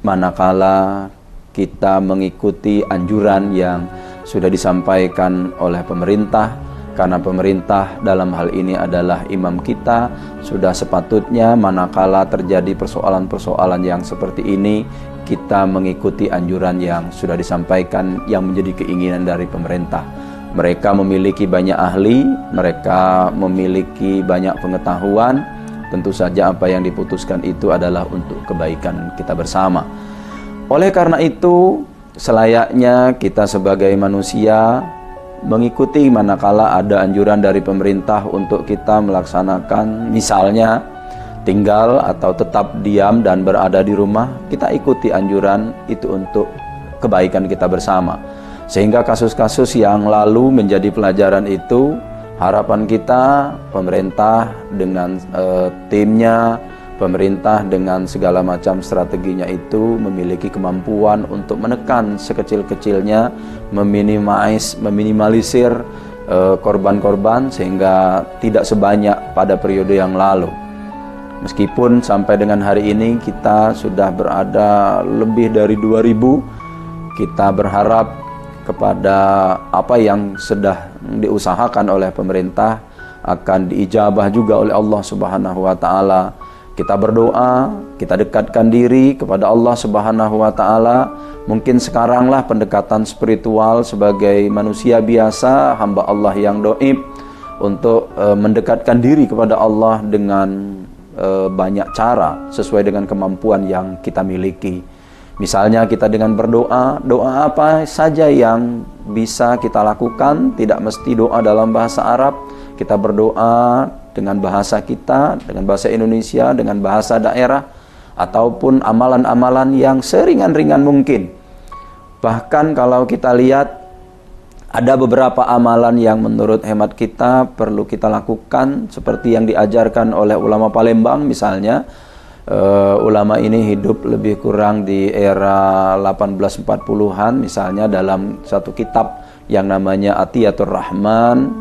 manakala kita mengikuti anjuran yang sudah disampaikan oleh pemerintah. Karena pemerintah dalam hal ini adalah imam kita, sudah sepatutnya manakala terjadi persoalan-persoalan yang seperti ini, kita mengikuti anjuran yang sudah disampaikan yang menjadi keinginan dari pemerintah. Mereka memiliki banyak ahli, mereka memiliki banyak pengetahuan, tentu saja apa yang diputuskan itu adalah untuk kebaikan kita bersama. Oleh karena itu, selayaknya kita sebagai manusia mengikuti manakala ada anjuran dari pemerintah untuk kita melaksanakan misalnya tinggal atau tetap diam dan berada di rumah, kita ikuti anjuran itu untuk kebaikan kita bersama. Sehingga kasus-kasus yang lalu menjadi pelajaran itu, harapan kita pemerintah dengan timnya, pemerintah dengan segala macam strateginya itu memiliki kemampuan untuk menekan sekecil-kecilnya, meminimalisir korban-korban sehingga tidak sebanyak pada periode yang lalu. Meskipun sampai dengan hari ini kita sudah berada lebih dari 2000, kita berharap kepada apa yang sudah diusahakan oleh pemerintah akan diijabah juga oleh Allah Subhanahu wa taala. Kita berdoa, kita dekatkan diri kepada Allah Subhanahu wa taala. Mungkin sekaranglah pendekatan spiritual sebagai manusia biasa, hamba Allah yang dhaif, untuk mendekatkan diri kepada Allah dengan banyak cara sesuai dengan kemampuan yang kita miliki. Misalnya kita dengan berdoa, doa apa saja yang bisa kita lakukan, tidak mesti doa dalam bahasa Arab. Kita berdoa dengan bahasa kita, dengan bahasa Indonesia, dengan bahasa daerah, ataupun amalan-amalan yang seringan-ringan mungkin. Bahkan kalau kita lihat, ada beberapa amalan yang menurut hemat kita perlu kita lakukan, seperti yang diajarkan oleh ulama Palembang misalnya. Ulama ini hidup lebih kurang di era 1840-an, misalnya dalam satu kitab yang namanya Atiyatur Rahman.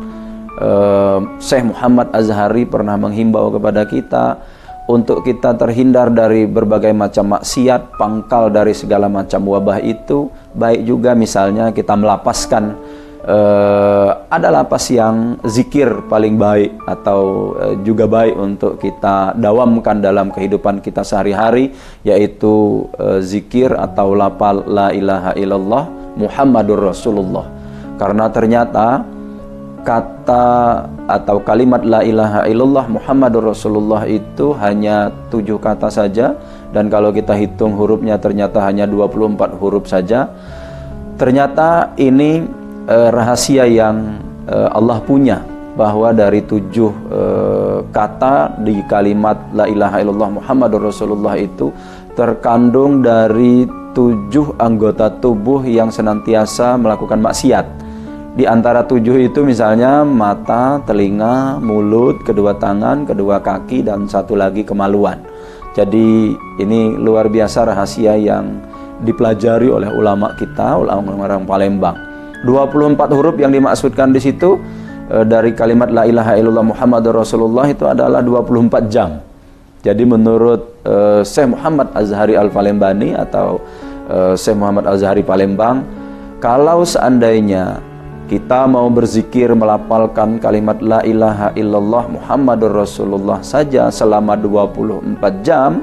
Syekh Muhammad Azhari pernah menghimbau kepada kita untuk kita terhindar dari berbagai macam maksiat, pangkal dari segala macam wabah itu. Baik juga misalnya kita melapaskan, ada lapas yang zikir paling baik atau juga baik untuk kita dawamkan dalam kehidupan kita sehari-hari, yaitu zikir atau lapal la ilaha illallah Muhammadur Rasulullah. Karena ternyata kata atau kalimat la ilaha illallah Muhammadur Rasulullah itu hanya 7 kata saja, dan kalau kita hitung hurufnya ternyata hanya 24 huruf saja. Ternyata ini rahasia yang Allah punya, bahwa dari 7 kata di kalimat la ilaha illallah Muhammadur Rasulullah itu terkandung dari 7 anggota tubuh yang senantiasa melakukan maksiat. Di antara 7 itu misalnya mata, telinga, mulut, kedua tangan, kedua kaki, dan satu lagi kemaluan. Jadi ini luar biasa rahasia yang dipelajari oleh ulama kita, ulama orang Palembang. 24 huruf yang dimaksudkan di situ dari kalimat la ilaha illallah Muhammadur Rasulullah itu adalah 24 jam. Jadi menurut Syekh Muhammad Azhari Al-Palembani atau Syekh Muhammad Azhari Palembang, kalau seandainya kita mau berzikir melafalkan kalimat la ilaha illallah Muhammadur Rasulullah saja selama 24 jam,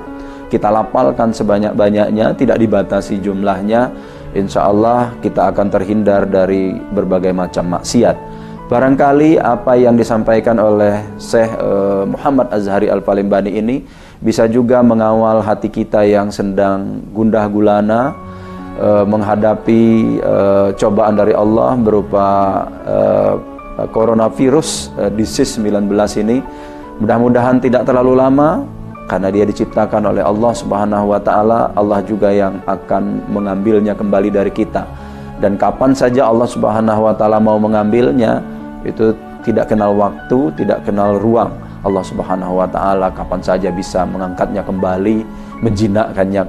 kita lafalkan sebanyak-banyaknya, tidak dibatasi jumlahnya, insya Allah kita akan terhindar dari berbagai macam maksiat. Barangkali apa yang disampaikan oleh Syekh Muhammad Azhari Al-Palembani ini bisa juga mengawal hati kita yang sedang gundah gulana menghadapi cobaan dari Allah berupa coronavirus disease 19 ini. Mudah-mudahan tidak terlalu lama, karena dia diciptakan oleh Allah Subhanahu wa Ta'ala. Allah juga yang akan mengambilnya kembali dari kita, dan kapan saja Allah Subhanahu wa Ta'ala mau mengambilnya itu tidak kenal waktu, tidak kenal ruang. Allah Subhanahu wa Ta'ala kapan saja bisa mengangkatnya kembali, menjinakkannya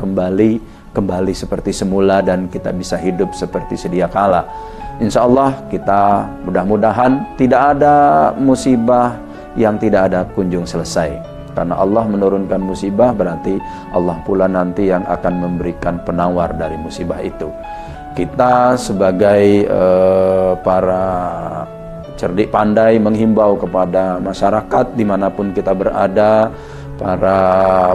kembali seperti semula, dan kita bisa hidup seperti sedia kala. Insya Allah kita mudah-mudahan tidak ada musibah yang tidak ada kunjung selesai. Karena Allah menurunkan musibah, berarti Allah pula nanti yang akan memberikan penawar dari musibah itu. Kita sebagai para cerdik pandai menghimbau kepada masyarakat dimanapun kita berada, para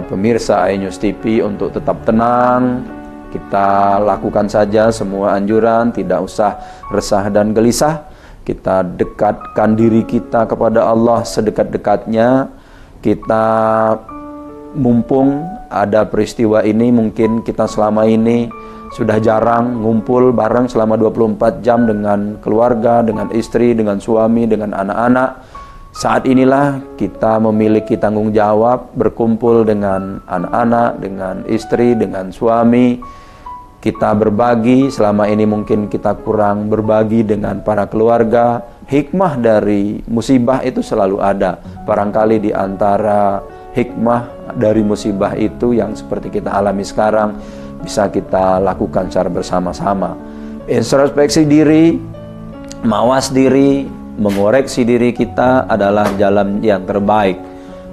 pemirsa iNews TV untuk tetap tenang. Kita lakukan saja semua anjuran, tidak usah resah dan gelisah. Kita dekatkan diri kita kepada Allah sedekat-dekatnya. Kita mumpung ada peristiwa ini, mungkin kita selama ini sudah jarang ngumpul bareng selama 24 jam dengan keluarga, dengan istri, dengan suami, dengan anak-anak. Saat inilah kita memiliki tanggung jawab berkumpul dengan anak-anak, dengan istri, dengan suami. Kita berbagi, selama ini mungkin kita kurang berbagi dengan para keluarga. Hikmah dari musibah itu selalu ada. Barangkali di antara hikmah dari musibah itu yang seperti kita alami sekarang bisa kita lakukan secara bersama-sama. Introspeksi diri, mawas diri, mengoreksi diri kita adalah jalan yang terbaik.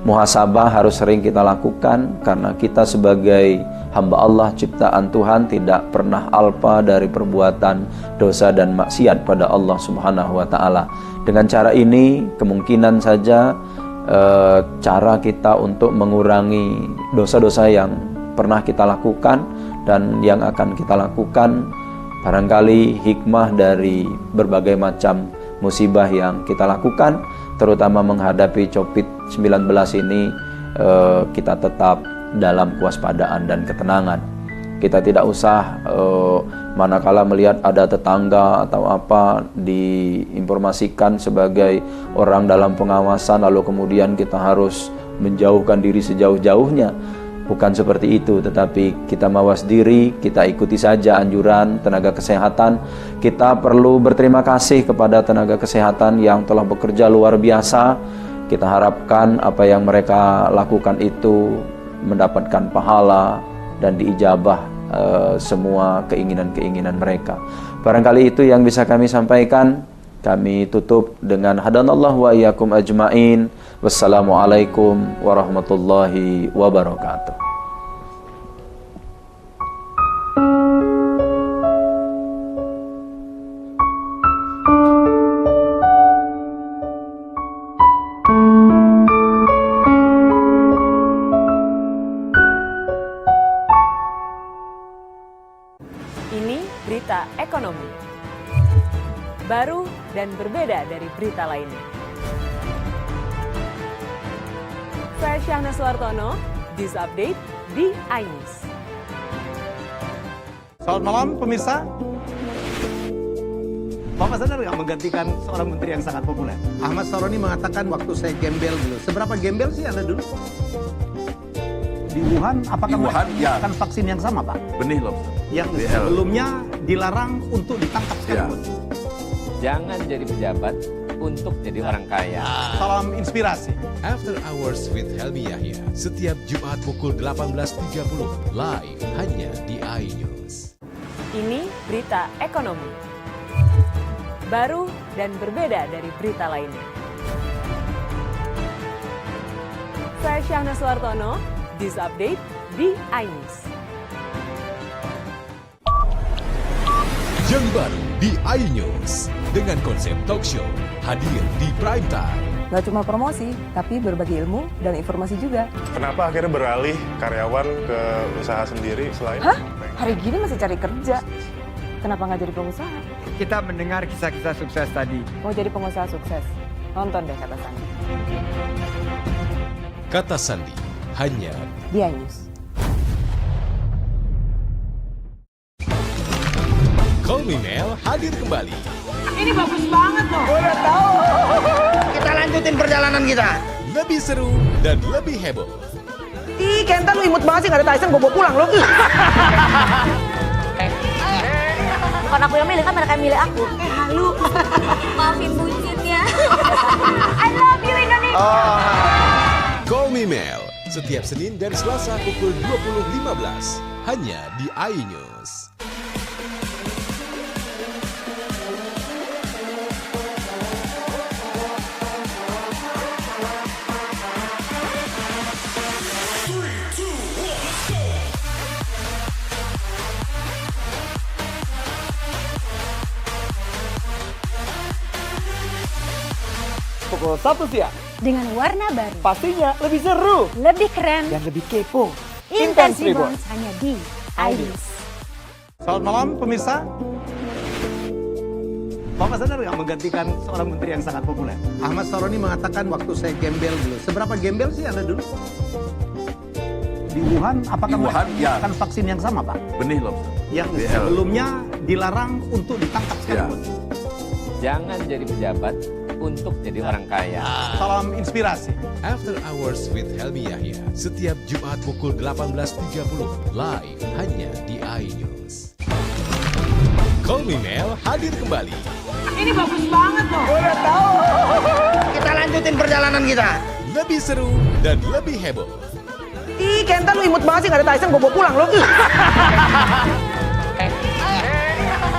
Muhasabah harus sering kita lakukan, karena kita sebagai hamba Allah ciptaan Tuhan tidak pernah alpa dari perbuatan dosa dan maksiat pada Allah Subhanahu wa Ta'ala. Dengan cara ini kemungkinan saja cara kita untuk mengurangi dosa-dosa yang pernah kita lakukan dan yang akan kita lakukan. Barangkali hikmah dari berbagai macam musibah yang kita lakukan, terutama menghadapi COVID-19 ini, kita tetap dalam kewaspadaan dan ketenangan. Kita tidak usah manakala melihat ada tetangga atau apa diinformasikan sebagai orang dalam pengawasan, lalu kemudian kita harus menjauhkan diri sejauh-jauhnya. Bukan seperti itu, tetapi kita mawas diri, kita ikuti saja anjuran tenaga kesehatan. Kita perlu berterima kasih kepada tenaga kesehatan yang telah bekerja luar biasa. Kita harapkan apa yang mereka lakukan itu mendapatkan pahala dan diijabah semua keinginan-keinginan mereka. Barangkali itu yang bisa kami sampaikan. Kami tutup dengan hadanallahu wa iyyakum ajmain. Wassalamualaikum warahmatullahi wabarakatuh. Ini berita ekonomi. Baru dan berbeda dari berita lainnya. Saya Syahna Suartono, News Update di iNews. Selamat malam pemirsa. Bapak sadar nggak menggantikan seorang menteri yang sangat populer? Ahmad Saroni mengatakan waktu saya gembel dulu. Seberapa gembel sih Anda dulu? Di Wuhan, apakah menggunakan vaksin yang sama, Pak? Benih loh. Yang sebelumnya dilarang untuk ditangkap sekarang. Jangan jadi pejabat untuk jadi orang kaya. Salam inspirasi. After Hours with Helmi Yahya, setiap Jumat pukul 18.30, live hanya di iNews. Ini berita ekonomi. Baru dan berbeda dari berita lainnya. Saya Syahna Suartono, News Update di iNews. Yang baru di iNews dengan konsep talk show hadir di prime time. Gak cuma promosi, tapi berbagi ilmu dan informasi juga. Kenapa akhirnya beralih karyawan ke usaha sendiri selain? Hah? Hari gini masih cari kerja? Kenapa nggak jadi pengusaha? Kita mendengar kisah-kisah sukses tadi. Mau jadi pengusaha sukses? Nonton deh Kata Sandi. Kata Sandi hanya di iNews. Call Me Mel hadir kembali. Ini bagus banget loh. Udah tahu. Kita lanjutin perjalanan kita. Lebih seru dan lebih heboh. Ih, Kenta lu imut banget sih, nggak ada Tyson, gue bawa pulang lo. Bukan aku yang milih, kan mereka yang milih aku. Halu. Maafin buncit ya. I love you Indonesia. Call Me Mel setiap Senin dan Selasa pukul 20.15 hanya di iNews. Pukul 1 siang. Dengan warna baru. Pastinya lebih seru. Lebih keren. Dan lebih kepo. Intense Reborn hanya di iNews. Selamat malam pemirsa. Bapak sadar nggak menggantikan seorang menteri yang sangat populer? Ahmad Saroni mengatakan waktu saya gembel dulu. Seberapa gembel sih Anda dulu? Di Wuhan, apakah menggunakan vaksin yang sama, Pak? Benih loh. Yang sebelumnya dilarang untuk ditangkap sekalipun. Jangan jadi pejabat untuk jadi orang kaya. Salam inspirasi. After Hours with Helmi Yahya setiap Jumat pukul 18.30 live hanya di iNews. Call Me Mel hadir kembali. Ini bagus banget loh. Udah tahu. Kita lanjutin perjalanan kita. Lebih seru dan lebih heboh. Ih, Kenta lu imut banget sih, nggak ada Tyson, gue bawa pulang lo.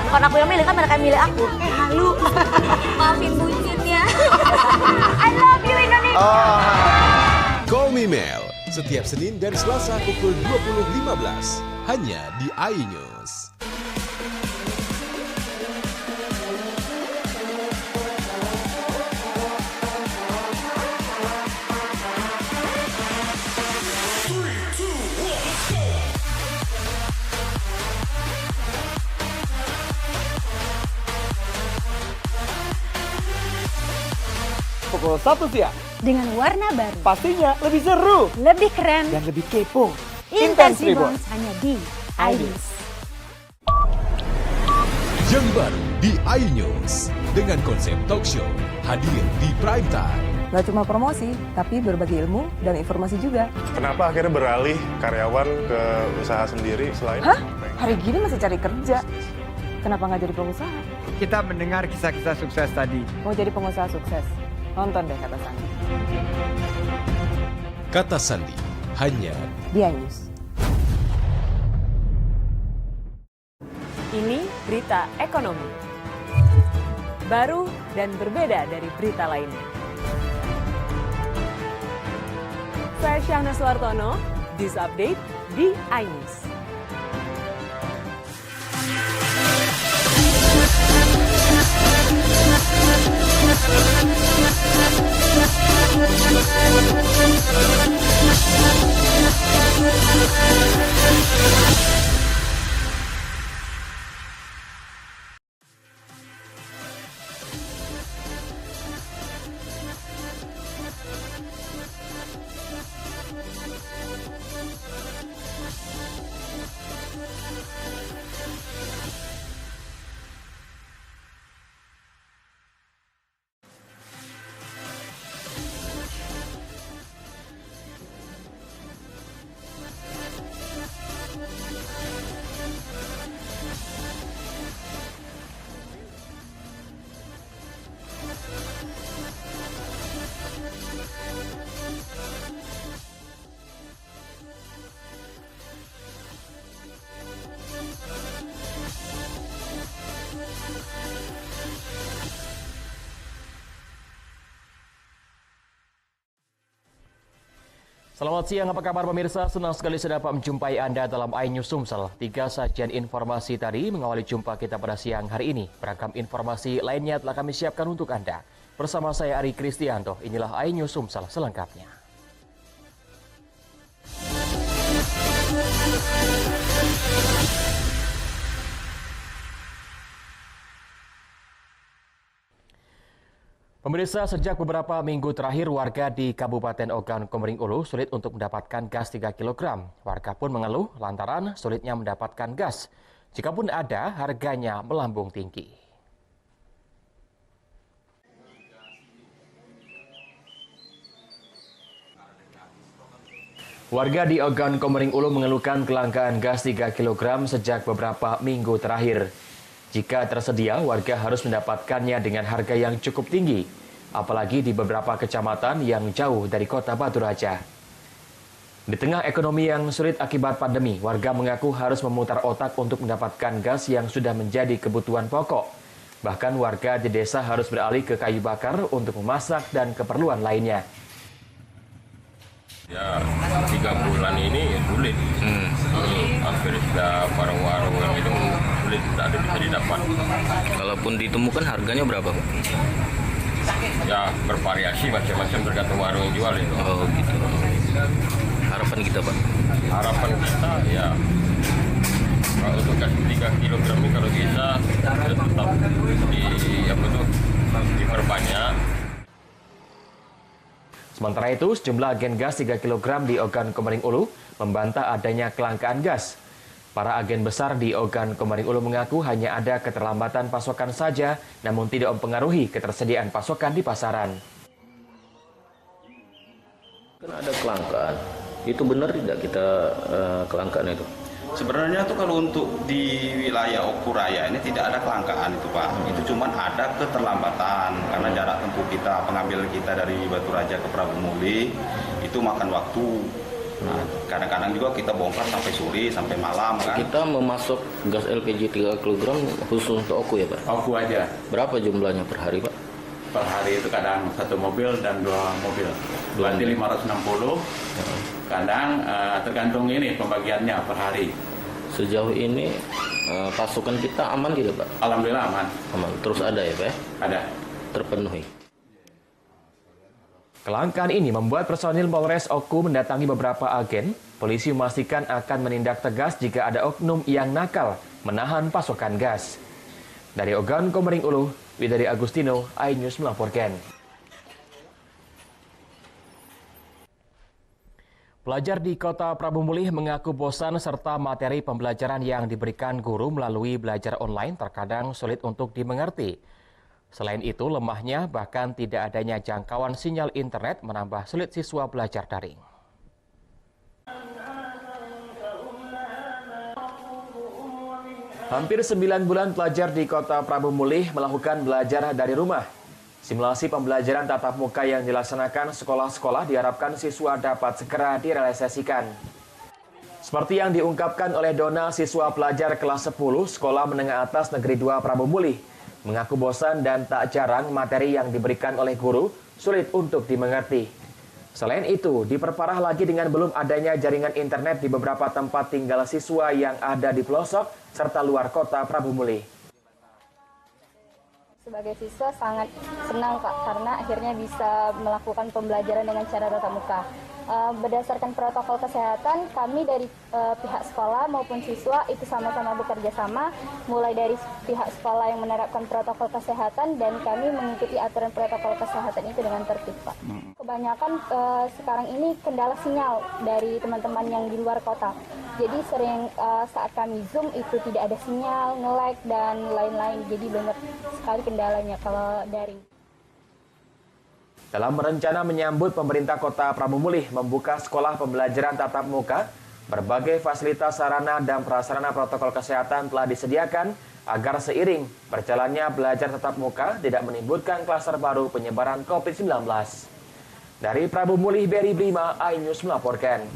Bukan aku yang milih, kan mereka yang milih aku. Halu. Maafin buncit ya. I love you Indonesia. Call Me Mel setiap Senin dan Selasa pukul 20.15 hanya di iNews. Pukul 1 siang. Dengan warna baru. Pastinya lebih seru. Lebih keren. Dan lebih kepo. Intense Reborn hanya di iNews. Yang baru di iNews dengan konsep talk show hadir di prime time. Gak cuma promosi, tapi berbagi ilmu dan informasi juga. Kenapa akhirnya beralih karyawan ke usaha sendiri selain... Hah? Hari gini masih cari kerja. Kenapa nggak jadi pengusaha? Kita mendengar kisah-kisah sukses tadi. Mau jadi pengusaha sukses? Nonton deh Kata Sandi. Kata Sandi hanya di iNews. Ini berita ekonomi. Baru dan berbeda dari berita lainnya. Saya Syahna Suartono, This Update di iNews. Selamat siang, apa kabar pemirsa? Senang sekali saya dapat menjumpai Anda dalam iNews Sumsel. 3 sajian informasi tadi mengawali jumpa kita pada siang hari ini. Beragam informasi lainnya telah kami siapkan untuk Anda. Bersama saya Ari Kristianto, inilah iNews Sumsel selengkapnya. Pemirsa, sejak beberapa minggu terakhir warga di Kabupaten Ogan Komering Ulu sulit untuk mendapatkan gas 3 kg. Warga pun mengeluh lantaran sulitnya mendapatkan gas. Jikapun ada, harganya melambung tinggi. Warga di Ogan Komering Ulu mengeluhkan kelangkaan gas 3 kg sejak beberapa minggu terakhir. Jika tersedia, warga harus mendapatkannya dengan harga yang cukup tinggi, apalagi di beberapa kecamatan yang jauh dari kota Batu Raja. Di tengah ekonomi yang sulit akibat pandemi, warga mengaku harus memutar otak untuk mendapatkan gas yang sudah menjadi kebutuhan pokok. Bahkan warga di desa harus beralih ke kayu bakar untuk memasak dan keperluan lainnya. Ya, 3 bulan ini sulit. Hampir sudah warung-warung yang itu sulit, tidak ada bisa didapat. Kalaupun ditemukan harganya berapa, Pak? Ya, bervariasi macam-macam tergantung warung yang jual itu. Oh, gitu. Harapan kita, Pak? Harapan kita ya, kalau untuk gas 3 kg ini kalau bisa tetap diperbanyak. Sementara itu, sejumlah agen gas 3 kg di Ogan Komering Ulu membantah adanya kelangkaan gas. Para agen besar di Ogan Komering Ulu mengaku hanya ada keterlambatan pasokan saja, namun tidak mempengaruhi ketersediaan pasokan di pasaran. Kan ada kelangkaan. Itu benar tidak kita kelangkaan itu? Sebenarnya tuh kalau untuk di wilayah Oku Raya ini tidak ada kelangkaan itu Pak. Itu cuman ada keterlambatan karena jarak tempuh kita, pengambilan kita dari Batu Raja ke Prabu Muli itu makan waktu. Nah, kadang-kadang juga kita bongkar sampai sore, sampai malam kan. Kita memasok gas LPG 3 kg khusus untuk Oku ya Pak? Oku aja. Berapa jumlahnya per hari Pak? Per hari itu kadang 1 mobil dan 2 mobil. Berarti 560. Kadang tergantung ini pembagiannya per hari. Sejauh ini pasokan kita aman tidak Pak? Alhamdulillah aman. Aman. Terus ada ya Pak? Ada. Terpenuhi. Kelangkaan ini membuat personil Polres Oku mendatangi beberapa agen. Polisi memastikan akan menindak tegas jika ada oknum yang nakal menahan pasokan gas. Dari Ogan Komering Ulu, Widari Agustino, iNews melaporkan. Pelajar di Kota Prabu Mulih mengaku bosan serta materi pembelajaran yang diberikan guru melalui belajar online terkadang sulit untuk dimengerti. Selain itu, lemahnya bahkan tidak adanya jangkauan sinyal internet menambah sulit siswa belajar daring. Hampir 9 bulan pelajar di Kota Prabu Mulih melakukan belajar dari rumah. Simulasi pembelajaran tatap muka yang dilaksanakan sekolah-sekolah diharapkan siswa dapat segera direalisasikan. Seperti yang diungkapkan oleh Dona, siswa pelajar kelas 10 Sekolah Menengah Atas Negeri 2 Prabu Mulih, mengaku bosan dan tak jarang materi yang diberikan oleh guru sulit untuk dimengerti. Selain itu, diperparah lagi dengan belum adanya jaringan internet di beberapa tempat tinggal siswa yang ada di pelosok serta luar Kota Prabu Mulih. Sebagai siswa sangat senang Pak, karena akhirnya bisa melakukan pembelajaran dengan cara tatap muka. Berdasarkan protokol kesehatan, kami dari pihak sekolah maupun siswa itu sama-sama bekerja sama, mulai dari pihak sekolah yang menerapkan protokol kesehatan dan kami mengikuti aturan protokol kesehatan itu dengan tertib Pak. Kebanyakan sekarang ini kendala sinyal dari teman-teman yang di luar kota. Jadi sering saat kami Zoom itu tidak ada sinyal, nge-lag dan lain-lain. Jadi banyak sekali kendalanya kalau daring. Dalam rencana menyambut pemerintah Kota Prabu Mulih membuka sekolah pembelajaran tatap muka, berbagai fasilitas sarana dan prasarana protokol kesehatan telah disediakan agar seiring berjalannya belajar tatap muka tidak menimbulkan klaster baru penyebaran COVID-19. Dari Prabu Mulih, Berry Brima, iNews melaporkan.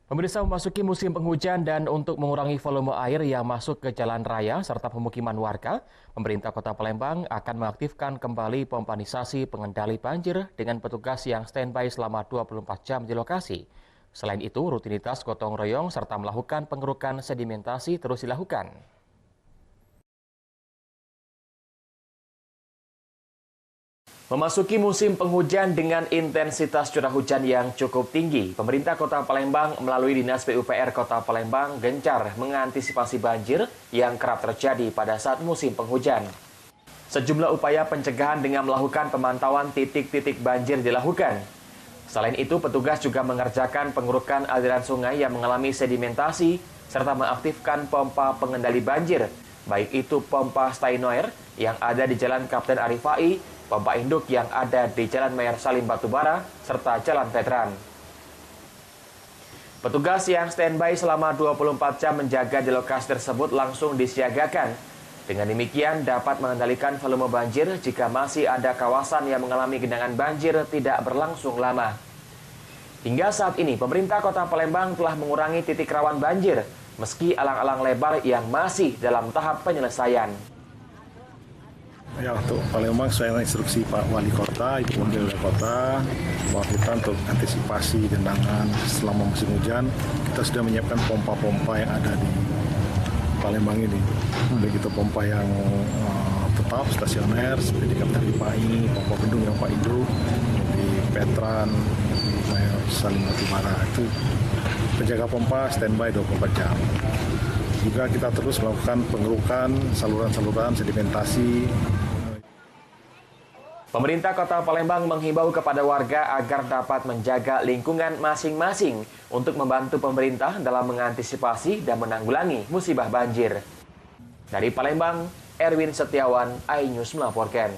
Pemirsa, memasuki musim penghujan dan untuk mengurangi volume air yang masuk ke jalan raya serta pemukiman warga, pemerintah Kota Palembang akan mengaktifkan kembali pompanisasi pengendali banjir dengan petugas yang standby selama 24 jam di lokasi. Selain itu, rutinitas gotong royong serta melakukan pengerukan sedimentasi terus dilakukan. Memasuki musim penghujan dengan intensitas curah hujan yang cukup tinggi, pemerintah Kota Palembang melalui Dinas PUPR Kota Palembang gencar mengantisipasi banjir yang kerap terjadi pada saat musim penghujan. Sejumlah upaya pencegahan dengan melakukan pemantauan titik-titik banjir dilakukan. Selain itu, petugas juga mengerjakan pengurukan aliran sungai yang mengalami sedimentasi serta mengaktifkan pompa pengendali banjir, baik itu pompa Steinoer yang ada di Jalan Kapten Arifai, pompa induk yang ada di Jalan Mayor Salim Batubara, serta Jalan Veteran. Petugas yang standby selama 24 jam menjaga di lokasi tersebut langsung disiagakan. Dengan demikian dapat mengendalikan volume banjir jika masih ada kawasan yang mengalami genangan banjir tidak berlangsung lama. Hingga saat ini, pemerintah Kota Palembang telah mengurangi titik rawan banjir, meski alang-alang lebar yang masih dalam tahap penyelesaian. Ya, untuk Palembang sesuai instruksi Pak Wali Kota, Ibu Wali Kota, bahwa kita untuk antisipasi genangan selama musim hujan, kita sudah menyiapkan pompa-pompa yang ada di Palembang ini. Baik itu pompa yang tetap stasioner seperti di Kapten Arifai, pompa bendung yang Pak Induk, di Veteran, di Mayor Salim Batubara, itu penjaga pompa standby 24 jam. Juga kita terus melakukan pengerukan saluran-saluran sedimentasi. Pemerintah Kota Palembang menghimbau kepada warga agar dapat menjaga lingkungan masing-masing untuk membantu pemerintah dalam mengantisipasi dan menanggulangi musibah banjir. Dari Palembang, Erwin Setiawan, iNews melaporkan.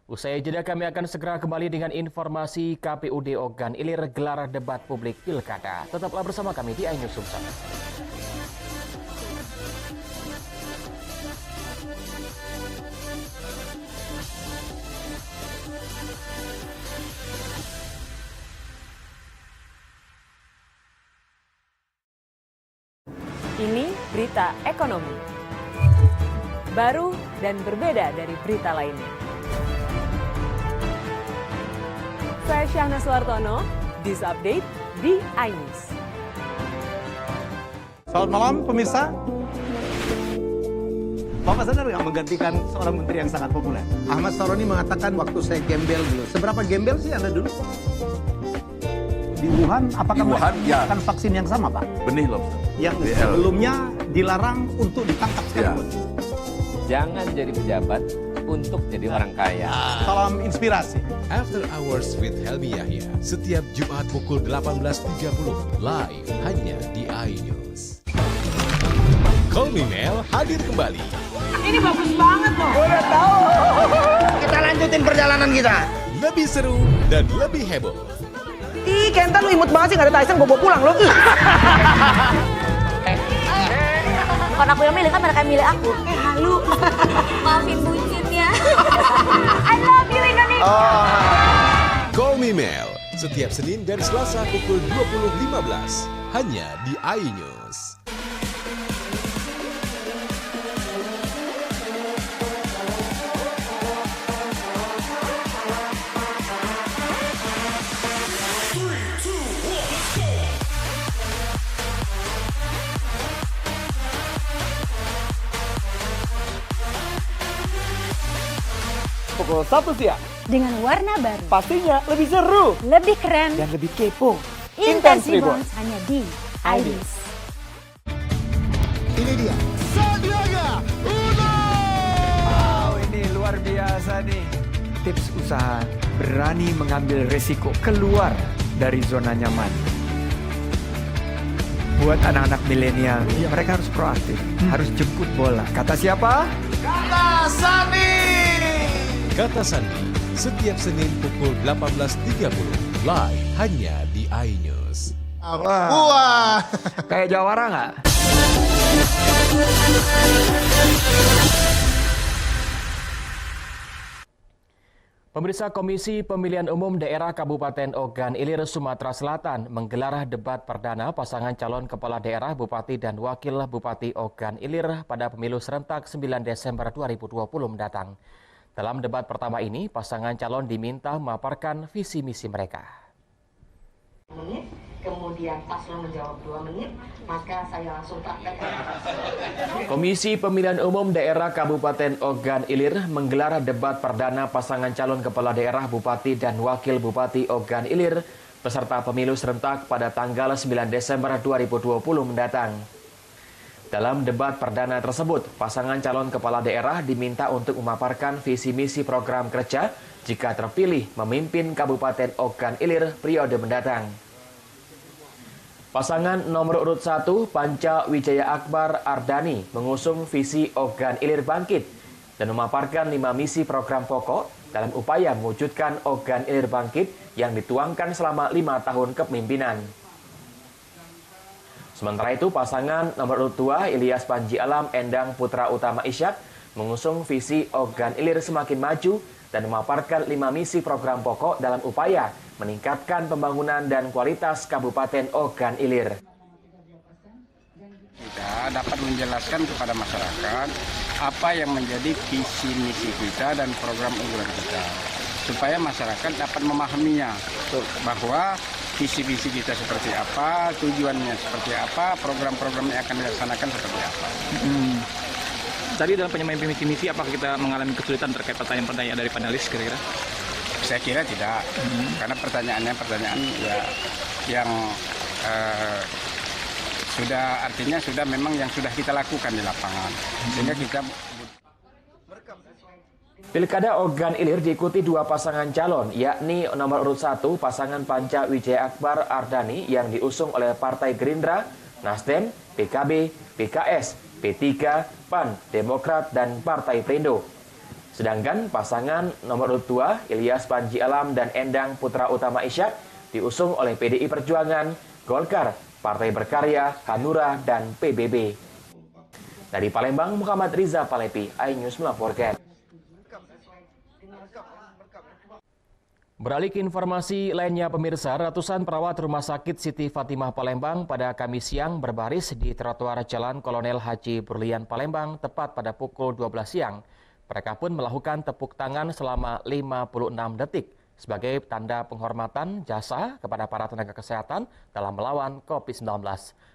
Usai jeda kami akan segera kembali dengan informasi KPUD Ogan Ilir gelar debat publik Pilkada. Tetaplah bersama kami di iNews Sumsel. Ini berita ekonomi. Baru dan berbeda dari berita lainnya. Saya Syahna Suartono, This Update di iNews. Selamat malam pemirsa. Bapak sadar nggak menggantikan seorang menteri yang sangat populer? Ahmad Saroni mengatakan waktu saya gembel dulu. Seberapa gembel sih Anda dulu? Di Wuhan, apakah melakukan vaksin yang sama, Pak? Benih loh. Yang sebelumnya dilarang untuk ditangkap sekalipun. Jangan jadi pejabat untuk jadi orang kaya. Salam inspirasi. After Hours with Helmi Yahya, setiap Jumat pukul 18.30, live hanya di iNews. Call Me Mel hadir kembali. Ini bagus banget loh. Udah tahu. Kita lanjutin perjalanan kita. Lebih seru dan lebih heboh. Ih, Kenta lu imut banget sih, gak ada Tyson, gue pulang lo. Bukan aku yang milih, kan mereka yang milih aku. Halu. Maafin bucin ya. I love you Indonesia. Call Me Mel, setiap Senin dan Selasa pukul 20.15, hanya di iNews. Pukul 1 siang. Dengan warna baru. Pastinya lebih seru. Lebih keren. Dan lebih kepo. Intense Reborn hanya di iNews. Ini dia. Sandiaga Uno. Wow, ini luar biasa nih. Tips usaha, berani mengambil resiko, keluar dari zona nyaman. Buat anak-anak milenial, mereka harus proaktif, harus jemput bola. Kata siapa? Kata Sandi. Kata Sandi, setiap Senin pukul 18.30, live hanya di iNews. Wah. Kayak jawara nggak? Pemirsa, Komisi Pemilihan Umum Daerah Kabupaten Ogan Ilir, Sumatera Selatan menggelar debat perdana pasangan calon kepala daerah, bupati dan wakil bupati Ogan Ilir pada pemilu serentak 9 Desember 2020 mendatang. Dalam debat pertama ini, pasangan calon diminta memaparkan visi misi mereka. kemudian paslon menjawab 2 menit, maka saya langsung praktekkan. Komisi Pemilihan Umum Daerah Kabupaten Ogan Ilir menggelar debat perdana pasangan calon kepala daerah Bupati dan Wakil Bupati Ogan Ilir peserta pemilu serentak pada tanggal 9 Desember 2020 mendatang. Dalam debat perdana tersebut, pasangan calon kepala daerah diminta untuk memaparkan visi misi program kerja jika terpilih memimpin Kabupaten Ogan Ilir periode mendatang. Pasangan nomor urut 1, Panca Wijaya Akbar Ardani, mengusung visi Ogan Ilir Bangkit dan memaparkan 5 misi program pokok dalam upaya mewujudkan Ogan Ilir Bangkit yang dituangkan selama 5 tahun kepemimpinan. Sementara itu, pasangan nomor urut 2, Ilyas Panji Alam Endang Putra Utama Isyak, mengusung visi Ogan Ilir semakin maju dan memaparkan 5 misi program pokok dalam upaya meningkatkan pembangunan dan kualitas Kabupaten Ogan Ilir. Kita dapat menjelaskan kepada masyarakat apa yang menjadi visi misi kita dan program unggulan kita, supaya masyarakat dapat memahaminya bahwa visi-visi kita seperti apa, tujuannya seperti apa, program-program yang akan dilaksanakan seperti apa. Tadi dalam penyampaian misi apakah kita mengalami kesulitan terkait pertanyaan-pertanyaan dari panelis kira-kira? Saya kira tidak, karena pertanyaan ya yang sudah artinya sudah memang yang sudah kita lakukan di lapangan, sehingga kita. Pilkada Ogan Ilir diikuti 2 pasangan calon, yakni nomor urut 1 pasangan Panca Wijaya Akbar Ardani yang diusung oleh Partai Gerindra, Nasdem, PKB, PKS, P3, PAN, Demokrat, dan Partai Perindo. Sedangkan pasangan nomor urut 2, Ilyas Panji Alam dan Endang Putra Utama Isyak, diusung oleh PDI Perjuangan, Golkar, Partai Berkarya, Hanura, dan PBB. Dari Palembang, Muhammad Riza Palepi, iNews melaporkan. Beralih ke informasi lainnya, pemirsa, ratusan perawat Rumah Sakit Siti Fatimah Palembang pada Kamis siang berbaris di trotoar Jalan Kolonel Haji Brilian Palembang tepat pada pukul 12 siang. Mereka pun melakukan tepuk tangan selama 56 detik sebagai tanda penghormatan jasa kepada para tenaga kesehatan dalam melawan COVID-19.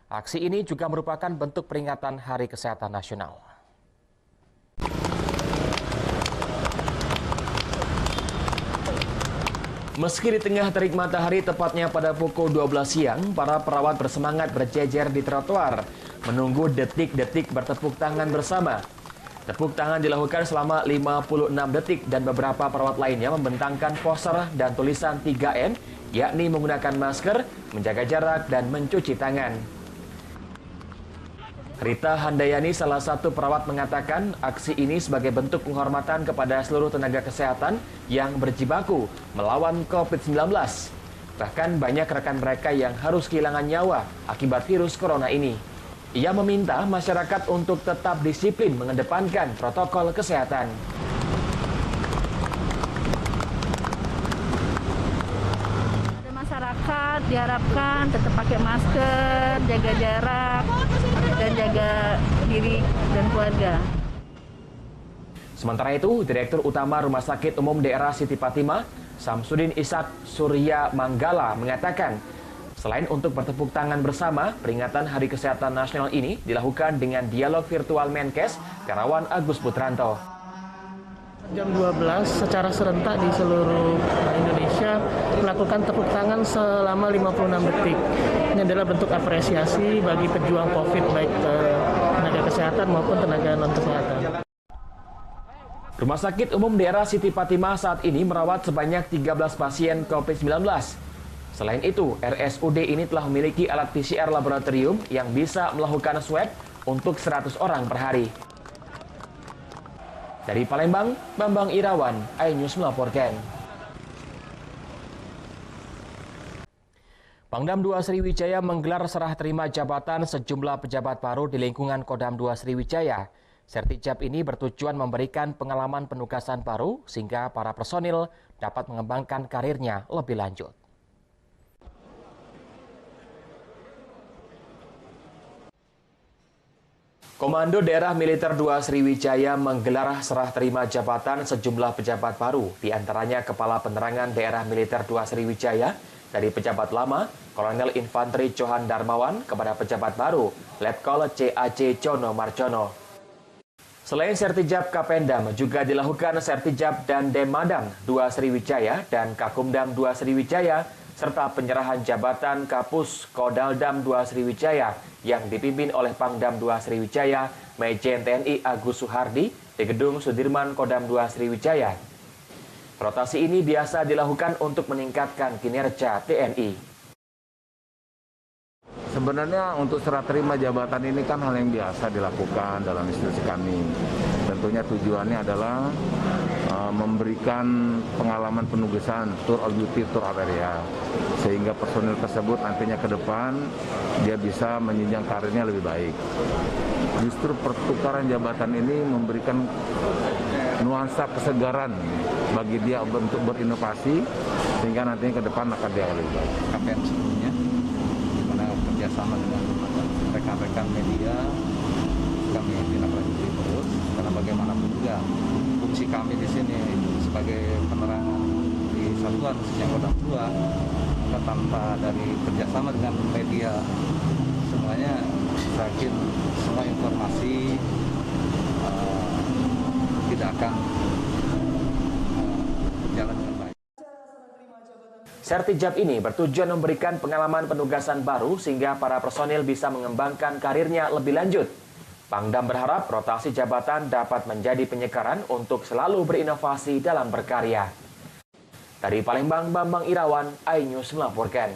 Aksi ini juga merupakan bentuk peringatan Hari Kesehatan Nasional. Meski di tengah terik matahari tepatnya pada pukul 12 siang, para perawat bersemangat berjejer di trotoar, menunggu detik-detik bertepuk tangan bersama. Tepuk tangan dilakukan selama 56 detik dan beberapa perawat lainnya membentangkan poster dan tulisan 3M, yakni menggunakan masker, menjaga jarak, dan mencuci tangan. Rita Handayani, salah satu perawat, mengatakan aksi ini sebagai bentuk penghormatan kepada seluruh tenaga kesehatan yang berjibaku melawan COVID-19. Bahkan banyak rekan mereka yang harus kehilangan nyawa akibat virus corona ini. Ia meminta masyarakat untuk tetap disiplin mengedepankan protokol kesehatan. Masyarakat diharapkan tetap pakai masker, jaga jarak, dan jaga diri dan keluarga. Sementara itu, Direktur Utama Rumah Sakit Umum Daerah Siti Fatimah, Samsudin Ishak Surya Manggala, mengatakan, selain untuk bertepuk tangan bersama, peringatan Hari Kesehatan Nasional ini dilakukan dengan dialog virtual Menkes Terawan Agus Putranto. Jam 12 secara serentak di seluruh Indonesia melakukan tepuk tangan selama 56 detik. Ini adalah bentuk apresiasi bagi pejuang COVID, baik tenaga kesehatan maupun tenaga non-kesehatan. Rumah Sakit Umum Daerah Siti Fatimah saat ini merawat sebanyak 13 pasien COVID-19. Selain itu, RSUD ini telah memiliki alat PCR laboratorium yang bisa melakukan swab untuk 100 orang per hari. Dari Palembang, Bambang Irawan, iNews melaporkan. Pangdam 2 Sriwijaya menggelar serah terima jabatan sejumlah pejabat baru di lingkungan Kodam 2 Sriwijaya. Sertijab ini bertujuan memberikan pengalaman penugasan baru sehingga para personil dapat mengembangkan karirnya lebih lanjut. Komando Daerah Militer 2 Sriwijaya menggelar serah terima jabatan sejumlah pejabat baru, di antaranya Kepala Penerangan Daerah Militer 2 Sriwijaya, dari pejabat lama, Kolonel Infanteri Johan Darmawan, kepada pejabat baru, Letkol CAC Cono Marcono. Selain Sertijab Kapendam, juga dilakukan Sertijab dan Demadam 2 Sriwijaya dan Kakumdam 2 Sriwijaya, serta penyerahan jabatan Kapus Kodaldam 2 Sriwijaya yang dipimpin oleh Pangdam 2 Sriwijaya, Majen TNI Agus Suhardi di Gedung Sudirman Kodam 2 Sriwijaya. Rotasi ini biasa dilakukan untuk meningkatkan kinerja TNI. Sebenarnya untuk serah terima jabatan ini kan hal yang biasa dilakukan dalam institusi kami. Tentunya tujuannya adalah memberikan pengalaman penugasan tour of duty, tour of area, sehingga personil tersebut nantinya ke depan dia bisa menjenjang karirnya lebih baik. Justru pertukaran jabatan ini memberikan nuansa kesegaran bagi dia untuk berinovasi, sehingga nantinya ke depan akan dia lebih baik. KPN sebelumnya, dimana kerjasama dengan rekan-rekan media, kami tindak lanjuti terus, karena bagaimanapun juga fungsi kami di sini sebagai penerangan di satuan khususnya Kodam 2, maka tanpa dari kerjasama dengan media, semuanya saya yakin semua informasi tidak akan berjalan dengan baik. Sertijab ini bertujuan memberikan pengalaman penugasan baru sehingga para personil bisa mengembangkan karirnya lebih lanjut. Pangdam berharap rotasi jabatan dapat menjadi penyekaran untuk selalu berinovasi dalam berkarya. Dari Palembang, Bambang Irawan, iNews melaporkan.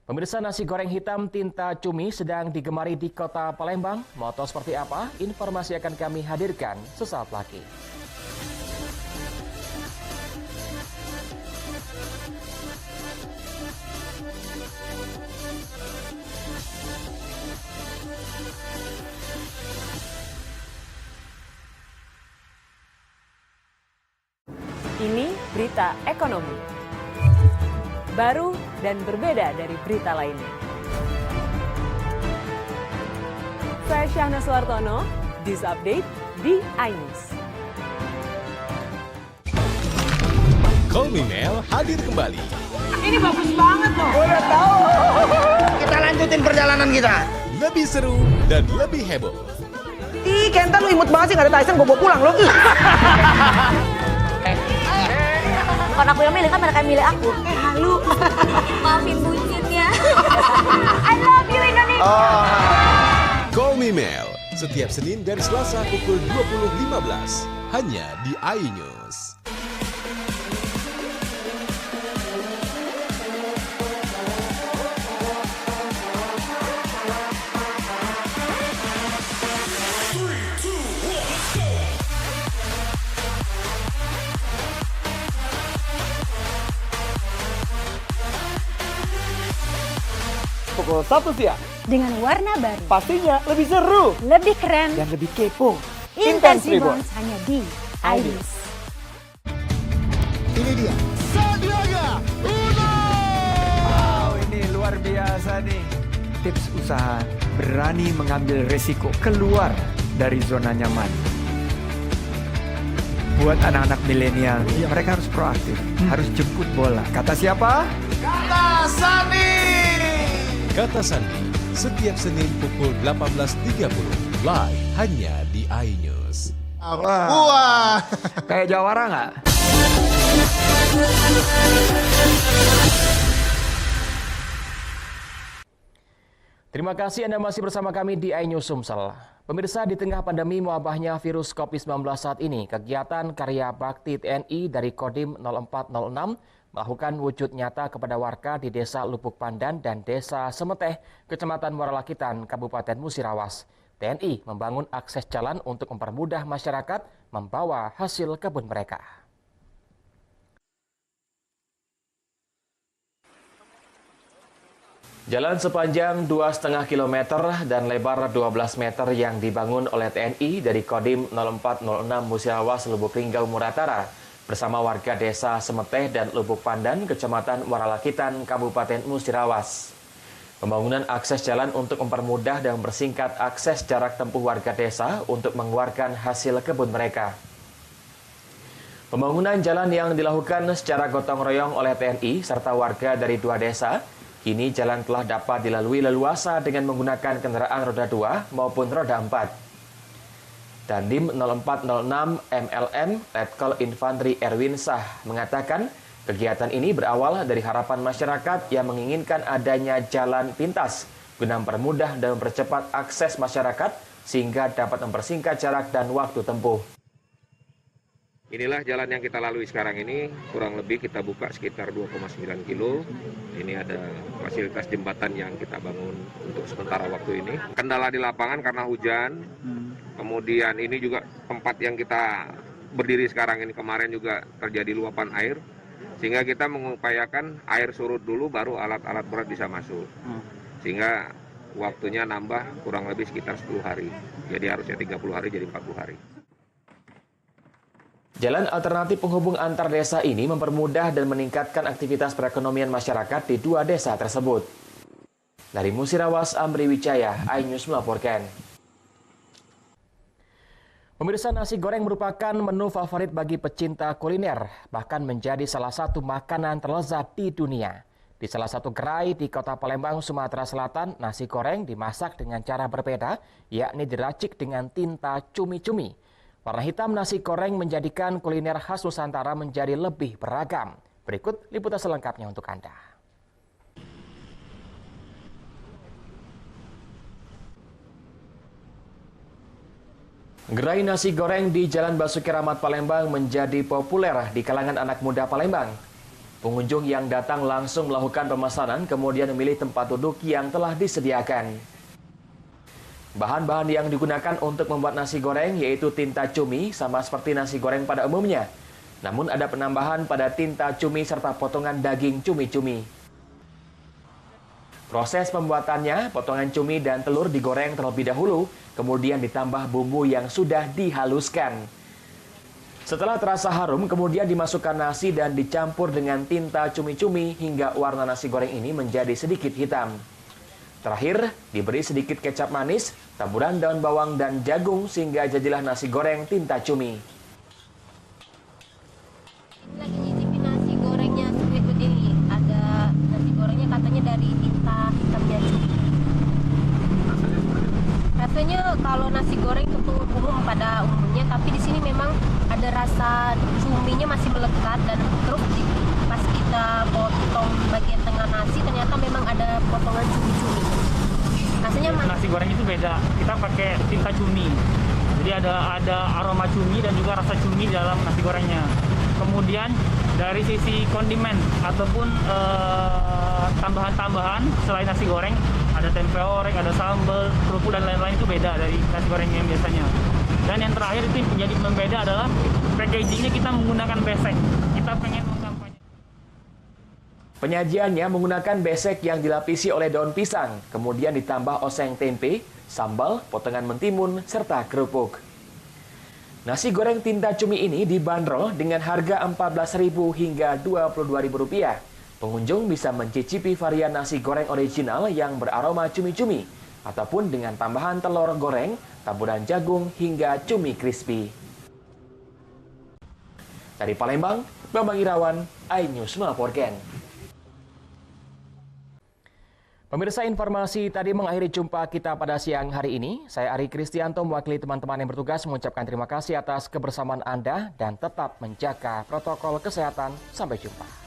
Pemirsa, nasi goreng hitam tinta cumi sedang digemari di kota Palembang. Mau tahu seperti apa? Informasi akan kami hadirkan sesaat lagi. Ini berita ekonomi. Baru dan berbeda dari berita lainnya. Saya Syahna Suartono, This Update di iNews. Call Me Mel hadir kembali. Ini bagus banget loh. Udah tahu. Kita lanjutin perjalanan kita. Lebih seru dan lebih heboh. Ih, Kenta lu imut banget sih, gak ada Tyson, gue bawa pulang lo. Bukan aku yang milih, kan mereka yang milih aku. Halu. Maafin bucinnya. I love you Indonesia. Call Me Mel, setiap Senin dan Selasa pukul 20.15 hanya di iNews. Pukul 1 siang. Dengan warna baru. Pastinya lebih seru. Lebih keren. Dan lebih kepo. Intense Reborns hanya di iNews. Ini dia. Sandiaga Uno! Wow, ini luar biasa nih. Tips usaha, berani mengambil resiko, keluar dari zona nyaman. Buat anak-anak milenial, mereka harus proaktif, harus jemput bola. Kata siapa? Kata Sandi. Kata Sandi, setiap Senin pukul 18.30 live hanya di iNews. Wah. Kayak Jawara nggak? Terima kasih Anda masih bersama kami di iNews Sumsel. Pemirsa, di tengah pandemi wabahnya virus COVID-19 saat ini, kegiatan karya bakti TNI dari Kodim 0406 melakukan wujud nyata kepada warga di Desa Lubuk Pandan dan Desa Semeteh, Kecamatan Muaralakitan, Kabupaten Musirawas. TNI membangun akses jalan untuk mempermudah masyarakat membawa hasil kebun mereka. Jalan sepanjang 2,5 km dan lebar 12 meter yang dibangun oleh TNI dari Kodim 0406 Musirawas Lubuk Linggau Muratara bersama warga Desa Semeteh dan Lubuk Pandan, Kecamatan Muaralakitan, Kabupaten Musirawas. Pembangunan akses jalan untuk mempermudah dan mempersingkat akses jarak tempuh warga desa untuk mengeluarkan hasil kebun mereka. Pembangunan jalan yang dilakukan secara gotong royong oleh TNI serta warga dari 2 desa, kini jalan telah dapat dilalui leluasa dengan menggunakan kendaraan roda 2 maupun roda 4. Dandim 0406 MLM Letkol Infantri Erwin Sah mengatakan kegiatan ini berawal dari harapan masyarakat yang menginginkan adanya jalan pintas guna mempermudah dan mempercepat akses masyarakat sehingga dapat mempersingkat jarak dan waktu tempuh. Inilah jalan yang kita lalui sekarang ini, kurang lebih kita buka sekitar 2,9 kilo. Ini ada fasilitas jembatan yang kita bangun untuk sementara waktu ini. Kendala di lapangan karena hujan, kemudian ini juga tempat yang kita berdiri sekarang ini kemarin juga terjadi luapan air, sehingga kita mengupayakan air surut dulu baru alat-alat berat bisa masuk. Sehingga waktunya nambah kurang lebih sekitar 10 hari. Jadi harusnya 30 hari jadi 40 hari. Jalan alternatif penghubung antar desa ini mempermudah dan meningkatkan aktivitas perekonomian masyarakat di 2 desa tersebut. Dari Musirawas, Amri Wijaya, iNews melaporkan. Pemirsa, nasi goreng merupakan menu favorit bagi pecinta kuliner, bahkan menjadi salah satu makanan terlezat di dunia. Di salah satu gerai di Kota Palembang, Sumatera Selatan, nasi goreng dimasak dengan cara berbeda, yakni diracik dengan tinta cumi-cumi. Warna hitam nasi goreng menjadikan kuliner khas Nusantara menjadi lebih beragam. Berikut liputan selengkapnya untuk Anda. Gerai nasi goreng di Jalan Basuki Rahmat Palembang menjadi populer di kalangan anak muda Palembang. Pengunjung yang datang langsung melakukan pemesanan, kemudian memilih tempat duduk yang telah disediakan. Bahan-bahan yang digunakan untuk membuat nasi goreng yaitu tinta cumi, sama seperti nasi goreng pada umumnya. Namun ada penambahan pada tinta cumi serta potongan daging cumi-cumi. Proses pembuatannya, potongan cumi dan telur digoreng terlebih dahulu, kemudian ditambah bumbu yang sudah dihaluskan. Setelah terasa harum, kemudian dimasukkan nasi dan dicampur dengan tinta cumi-cumi hingga warna nasi goreng ini menjadi sedikit hitam. Terakhir, diberi sedikit kecap manis, taburan daun bawang dan jagung sehingga jadilah nasi goreng tinta cumi. Lagi nyicipin nasi gorengnya berikut ini. Ada nasi gorengnya katanya dari tinta hitamnya cumi. Rasanya kalau nasi goreng itu umum pada umumnya, tapi di sini memang ada rasa cuminya masih melekat dan terus pas kita potong bagian tengah nasi ternyata memang ada potongan cumi-cumi. Rasanya nasi goreng itu beda. Kita pakai tinta cumi. Jadi ada aroma cumi dan juga rasa cumi dalam nasi gorengnya. Kemudian dari sisi kondimen ataupun tambahan-tambahan selain nasi goreng, ada tempe orek, ada sambal, kerupuk dan lain-lain itu beda dari nasi goreng yang biasanya. Dan yang terakhir itu yang menjadi pembeda adalah packagingnya kita menggunakan besek. Kita pengen mengkampanye. Penyajiannya menggunakan besek yang dilapisi oleh daun pisang, kemudian ditambah oseng tempe, sambal, potongan mentimun, serta kerupuk. Nasi goreng tinta cumi ini dibanderol dengan harga Rp14.000 hingga Rp22.000. Pengunjung bisa mencicipi varian nasi goreng original yang beraroma cumi-cumi, ataupun dengan tambahan telur goreng, taburan jagung, hingga cumi crispy. Dari Palembang, Bambang Irawan, iNews melaporkan. Pemirsa, informasi tadi mengakhiri jumpa kita pada siang hari ini. Saya Ari Kristianto mewakili teman-teman yang bertugas mengucapkan terima kasih atas kebersamaan Anda dan tetap menjaga protokol kesehatan. Sampai jumpa.